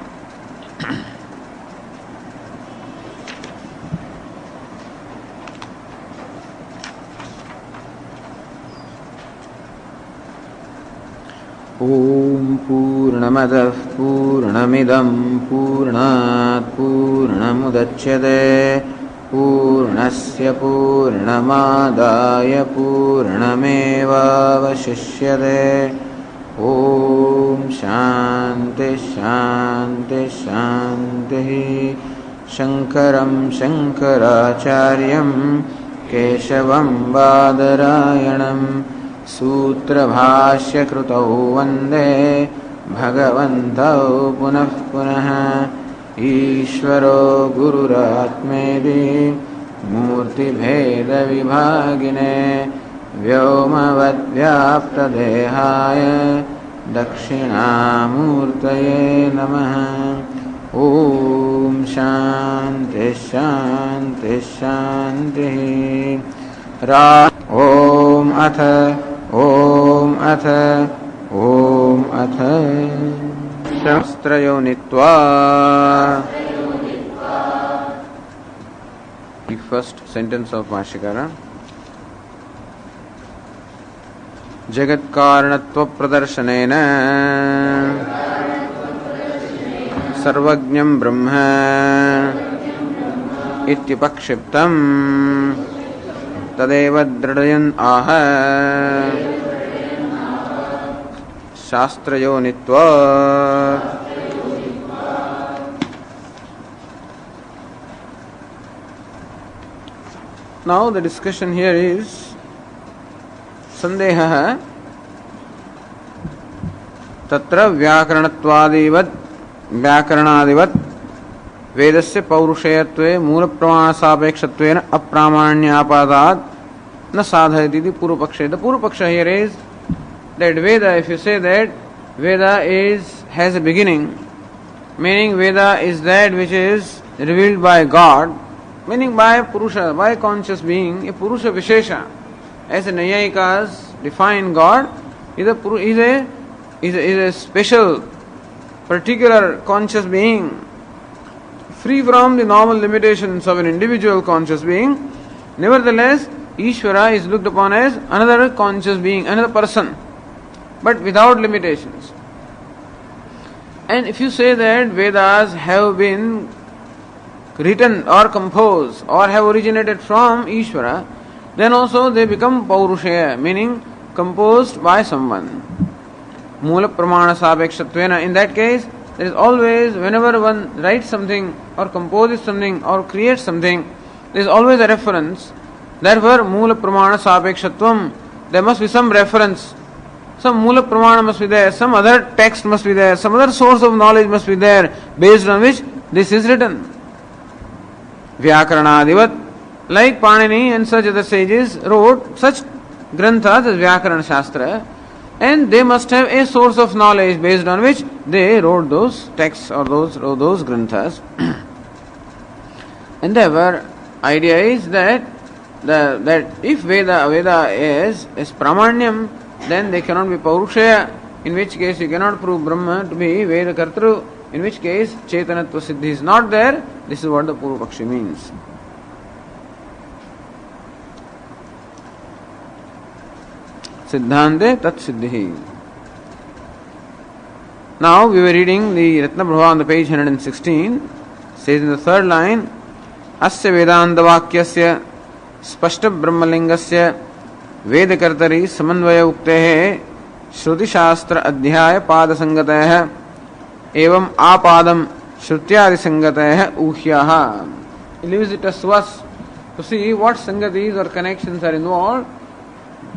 Om Purnamadah Purnamidam Purnat Purnamudachyate Purnasya Purnamadaya Purnameva Vashishyate. Om Shanti Shanti Shanti. Shankaram Shankaracharyam Keshavam Badarayanam Sūtra Bhashya Krutau Vande Bhagavantau Punah Punah. Ishvaro Gururatmedi Murti Bheda Vibhagine Vyomavad Vyapta Dehaya Dakshinamurtaye Namaha. Om Shanti Shanti Shanti. Om Atha Shastrayonitva. The first sentence of Bhashyakara. Jagat Karanatva Pradarsanena Sarvajñam Brahma Ityupakshiptam Tadeva Dradayan Aha Shastrayonitva. Now the discussion here is Sandeha Tatra Vyakaranaadivat Vedasya Paurushayatve Mula Pramana Sapekshyatvena Apramanyapadaat Na Sadhayati the Purupaksha. The Purupaksha here is that Veda, if you say that Veda has a beginning, meaning Veda is that which is revealed by God, meaning by Purusha, by conscious being, a Purusha Vishesha. As the Nayayikas define God, is a special, particular conscious being, free from the normal limitations of an individual conscious being. Nevertheless, Ishvara is looked upon as another conscious being, another person, but without limitations. And if you say that Vedas have been written or composed or have originated from Ishvara, then also they become Paurushaya, meaning composed by someone. Mula Pramana Sapekshatvena. In that case, there is always, whenever one writes something or composes something or creates something, there is always a reference. Therefore, Mula Pramana Sapekshatvam, there must be some reference. Some Mula Pramana must be there, some other text must be there, some other source of knowledge must be there, based on which this is written. Vyakaranadivat, like Panini and such other sages wrote such granthas as Vyakarana Shastra, and they must have a source of knowledge based on which they wrote those texts or those granthas. And therefore, idea is that if Veda is Pramanyam, then they cannot be Paurushaya, in which case you cannot prove Brahma to be Veda Kartru, in which case Chetanatva Siddhi is not there. This is what the Purupakshi means. Siddhante Tat Siddhi. Now we were reading the Ratna Prabha on the page 116. Says in the third line, Asya Vedanta Vakyasya स्पष्ट ब्रह्मलिंगस्य वेदकर्तरि समन्वय उक्तेः श्रुति शास्त्र अध्याय पाद संगतः एवं आपादम श्रुत्यादि संगतः ऊह्यः. He leaves it as to us to see what sangatis or connections are involved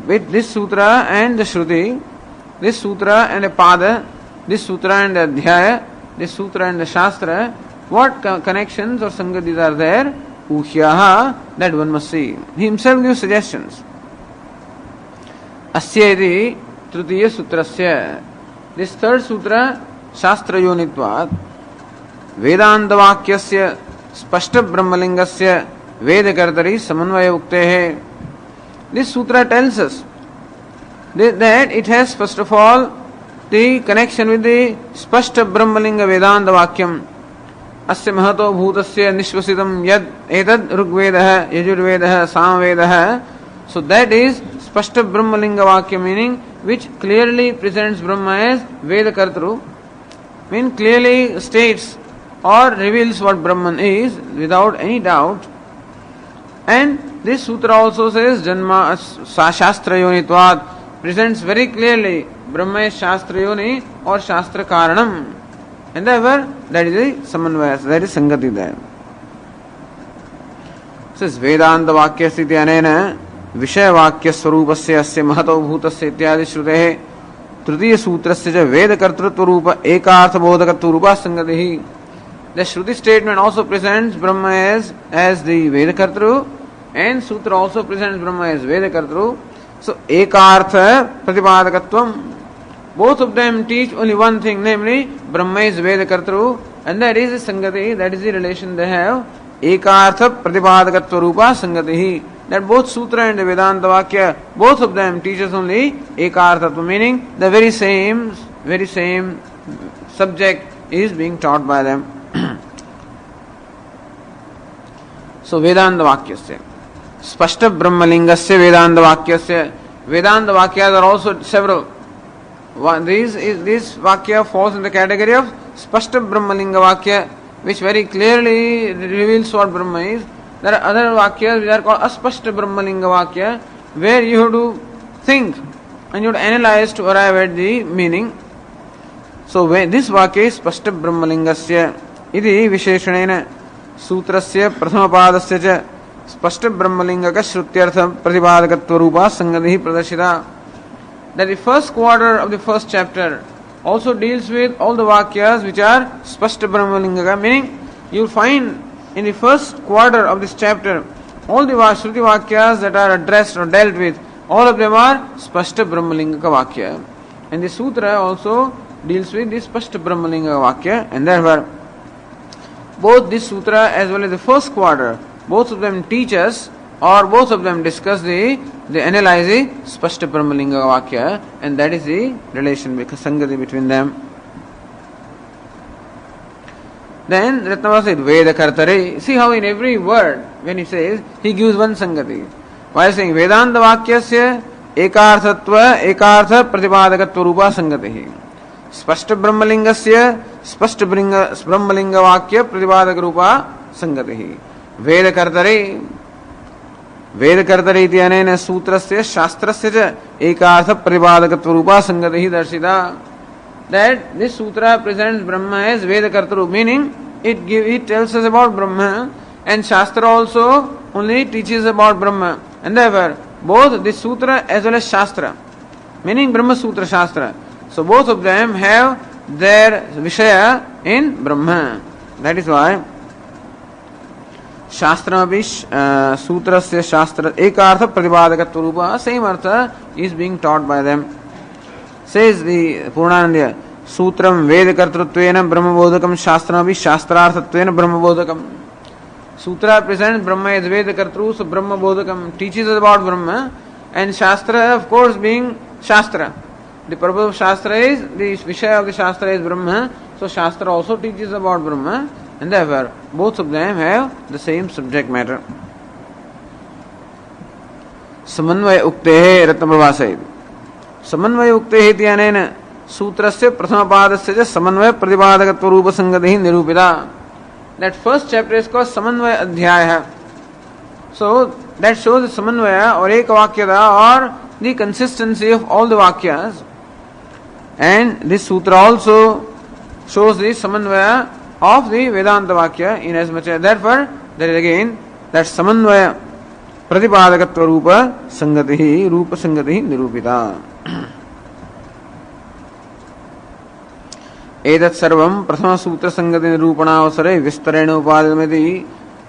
with this sutra and the shruti, this sutra and a pada, this sutra and the adhyaya, this sutra and the shastra. What connections or sangatis are there? Uhyaha, that one must see. He himself gives suggestions. Asyeti tritiya sutrasya. This third sutra, shastra yonitvat, vedanta vakyasya spashta brahmalingasya vedakartari samanvaya uktehe. This sutra tells us that it has first of all the connection with the spashta brahmalinga vedanta vakyam. अस्य महतो भूतस्य निश्वसितं यद एतद् ऋग्वेदः यजुर्वेदः सामवेदः. So that is spashta brahmalinga vakya, meaning which clearly presents Brahma as Vedakartru, mean clearly states or reveals what Brahman is without any doubt. And this sutra also says Janma Shastra Yonitvat, presents very clearly Brahma is Shastra Yoni or Shastra Karanam. And therefore, that is the samanvaya, that is sangati there. Says Vedanta Vakya Sthiti Anena Vishaya Vakya Swarupasya Asya Mahato Bhutasya Ityadi Shrutehe Tritiya Sutrasya Ja Vedakartrutva Rupa Ekartha Bodhakatva Rupa Sangatihi. The Shruti statement also presents Brahma as the Vedakartru, and Sutra also presents Brahma as Vedakartru. So Ekartha Pratipadakatvam. Both of them teach only one thing, namely Brahma is Vedakartru, and that is the Sangati, that is the relation they have. Ekartha Pratipadakatva Rupa Sangatihi. That both Sutra and the Vedanta Vakya, both of them teaches only Ekarthatva, meaning the very same subject is being taught by them. So Vedanta Vakyasya Spashta Brahmalingasya Vedanta Vakyasya. Vedanta Vakyas are also several. This Vakya falls in the category of Spashta Brahmalinga Vakya, which very clearly reveals what Brahma is. There are other Vakyas which are called Aspashta Brahmalinga Vakya, where you have to think and you have to analyze to arrive at the meaning. So when this Vakya is Spashta Brahmalingasya iti Visheshanena Sutrasya Prathamapadasya cha Spashta Brahmalingaka Shrutyartha Pratipadakatva Rupa Sangatihi Pradashita. That the first quarter of the first chapter also deals with all the Vakyas which are Spashta Brahmalingaka, meaning you will find in the first quarter of this chapter all the Shruti Vakyas that are addressed or dealt with, all of them are Spashta Brahmalingaka Vakya. And the Sutra also deals with the Spashta Brahmalingaka Vakya, and therefore both this Sutra as well as the first quarter, both of them teach us or both of them discuss the analyze the Spashta Brahmalinga Vakya, and that is the relation, sangati between them. Then Ratnava said Vedakartare. See how in every word when he says, he gives one sangati. While saying Vedanta Vakyasya Ekarthatva Ekartha Pratipadakatva Rupa Sangatihi. Spashta Brahmalingasya Spashta Brahmalinga Vakya Pratipadak Rupa Sangatihi. Vedakartare Vedakartare iti anena sutrasya shastrasya cha ekartha pratipadakatva rupa sangatihi darshita. That this sutra presents Brahma as Vedakartru, meaning it tells us about Brahma, and Shastra also only teaches about Brahma. And therefore, both this sutra as well as Shastra, meaning Brahma Sutra Shastra, so both of them have their Vishaya in Brahma. That is why Shastramapi Sutrasya Shastra Ekartha Pratipadakatva Rupa, same artha is being taught by them. Says the Purnanandya, Sutram Vedakartrutvena Brahmabodhakam Shastramapi Shastrarthatvena Brahmabodhakam. Sutra presents Brahma as Vedakartru, so Brahmabodhakam teaches us about Brahma, and Shastra of course being Shastra. The purpose of Shastra is, the Vishaya of the Shastra is Brahma, so Shastra also teaches about Brahma, and therefore both of them have the same subject matter. Samanvaya Uktehe Ratnaprabha said. Samanvaya Uktehe iti anena Sutrasya Prathamapadasya ja Samanvaya Pratipadakatva Rupa Sangatihi Nirupita. That first chapter is called Samanvaya Adhyaya. So that shows the samanvaya or ekavakyata or the consistency of all the vakyas. And this sutra also shows the samanvaya of the Vedanta Vakya in as much as therefore there is again that samanvaya pratipadakatva rupa sangatihi nirupita. एतत् सर्वं प्रथम सूत्र संगति निरूपणावसरे विस्तरेण उपादितमिति.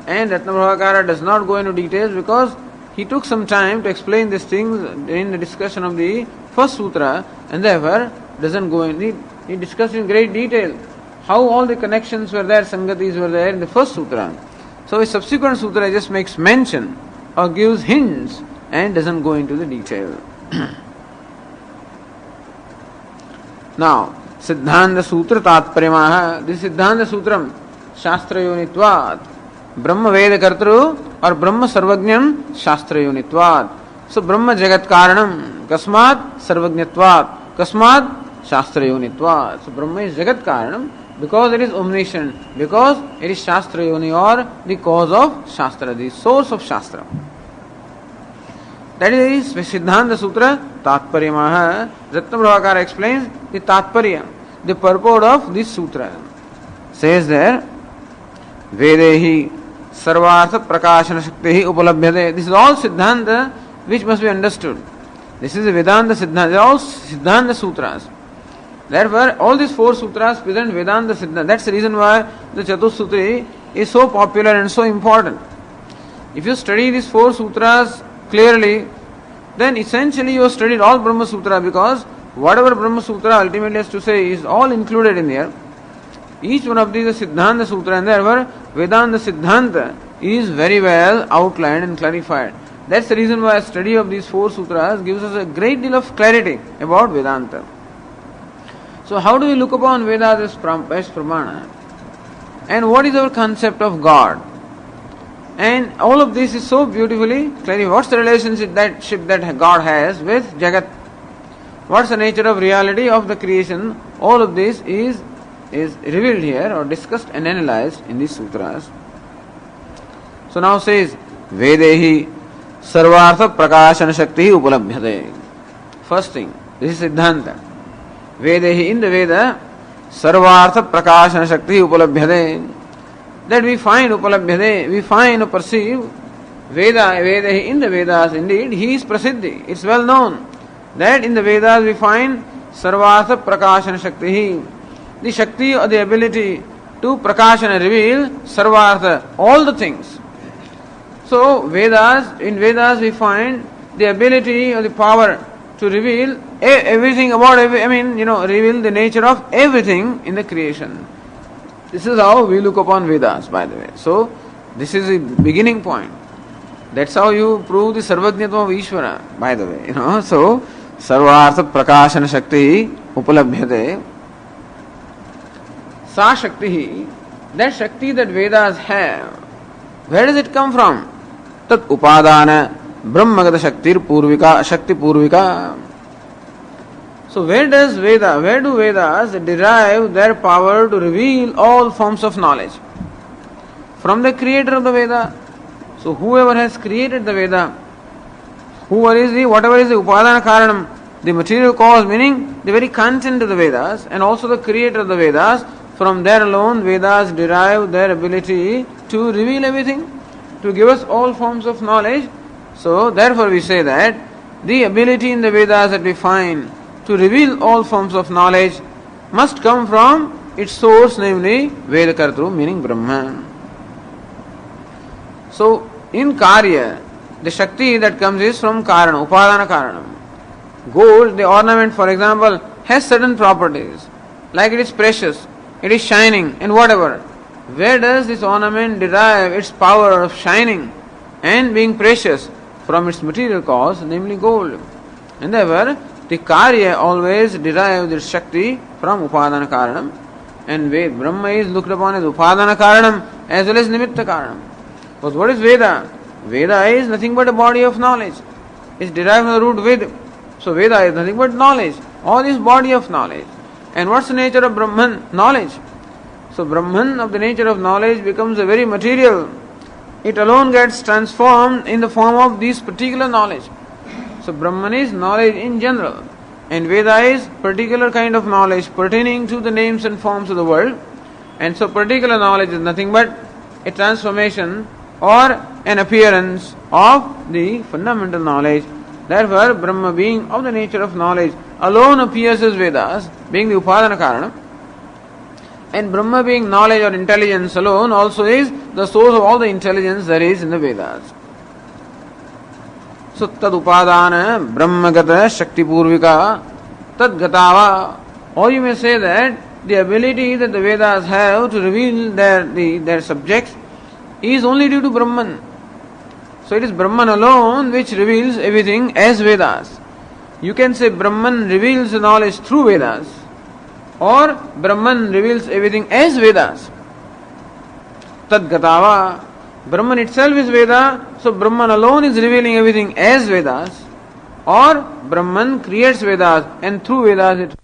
And Ratnabhavakara does not go into details because he took some time to explain these things in the discussion of the first sutra, and therefore doesn't go in. He discussed in great detail how all the connections were there, sangatis were there in the first sutra. So a subsequent sutra just makes mention or gives hints and doesn't go into the detail. Now, Siddhanta Sutra Tatparyamaha. This Siddhanta Sutram Shastra Yonitvat. Brahma Veda Kartru or Brahma Sarvajnam Shastra Yonitvat. So Brahma Jagat Karanam Kasmat Sarvajnatvat. Kasmat Shastra Yonitvat. So Brahma is Jagat Karanam because it is omniscient, because it is Shastra Yoni or the cause of Shastra, the source of Shastra. That is Siddhanta Sutra Tatparyamaha. Ratnabhavakara explains the Tatparya, the purport of this sutra. Says there, Vedehi Sarvartha Prakashana Shaktihi Upalabhyate. This is all Siddhanta which must be understood. This is the Vedanta Siddhanta. They are all Siddhanta Sutras. Therefore, all these four sutras present Vedanta Siddhanta. That's the reason why the Chathsutri is so popular and so important. If you study these four sutras clearly, then essentially you have studied all Brahma Sutra, because whatever Brahma Sutra ultimately has to say is all included in here. Each one of these is Siddhanta Sutra, and therefore Vedanta Siddhanta is very well outlined and clarified. That's the reason why a study of these four sutras gives us a great deal of clarity about Vedanta. So how do we look upon Vedas as Pramana? And what is our concept of God? And all of this is so beautifully clarified. What's the relationship that God has with Jagat? What's the nature of reality of the creation? All of this is revealed here or discussed and analyzed in these sutras. So now says, Vedehi Sarvartha Prakashana Shakti Upalabhyate. First thing, this is Siddhanta. Vedehi, in the Veda, Sarvartha Prakashana Shakti Upalabhyate. That we find Upalabhyate, we find or perceive Vedahi, in the Vedas, indeed, he is Prasiddhi. It's well known that in the Vedas we find Sarvartha Prakashana Shakti, the Shakti or the ability to Prakashana, reveal Sarvartha, all the things. So in Vedas we find the ability or the power to reveal everything about, reveal the nature of everything in the creation. This is how we look upon Vedas, by the way. So, this is the beginning point. That's how you prove the Sarvajnatva of Ishvara, by the way. So, Sarvartha Prakashana Shakti Upalabhyate. Sa Shakti, that Shakti that Vedas have, where does it come from? Tat Upadana Brahmagata Shakti Purvika. So where do Vedas derive their power to reveal all forms of knowledge? From the creator of the Veda. So whoever has created the Veda, whatever is the Upadana Karanam, the material cause, meaning the very content of the Vedas, and also the creator of the Vedas, from there alone Vedas derive their ability to reveal everything, to give us all forms of knowledge. So therefore we say that the ability in the Vedas that we find to reveal all forms of knowledge must come from its source, namely Vedakartru, meaning Brahma. So in Karya, the Shakti that comes is from Karana, Upadana Karanam. Gold, the ornament for example, has certain properties, like it is precious, it is shining and whatever. Where does this ornament derive its power of shining and being precious? From its material cause, namely gold. And therefore, the Karya always derives its Shakti from Upadana Karanam, and Brahma is looked upon as Upadana Karanam as well as Nimitta Karanam. But what is Veda? Veda is nothing but a body of knowledge. It's derived from the root Ved. So Veda is nothing but knowledge. All is body of knowledge. And what's the nature of Brahman? Knowledge. So Brahman of the nature of knowledge becomes a very material it alone gets transformed in the form of this particular knowledge. So Brahman is knowledge in general, and Veda is particular kind of knowledge pertaining to the names and forms of the world. And so particular knowledge is nothing but a transformation or an appearance of the fundamental knowledge. Therefore, Brahma being of the nature of knowledge alone appears as Vedas, being the Upadana Karana. And Brahma being knowledge or intelligence alone also is the source of all the intelligence there is in the Vedas. So tad upadana brahmagata shakti purvika tad gatava. Or you may say that the ability that the Vedas have to reveal their subjects is only due to Brahman. So it is Brahman alone which reveals everything as Vedas. You can say Brahman reveals the knowledge through Vedas, or Brahman reveals everything as Vedas. Tad gatava. Brahman itself is Veda, so Brahman alone is revealing everything as Vedas, or Brahman creates Vedas and through Vedas it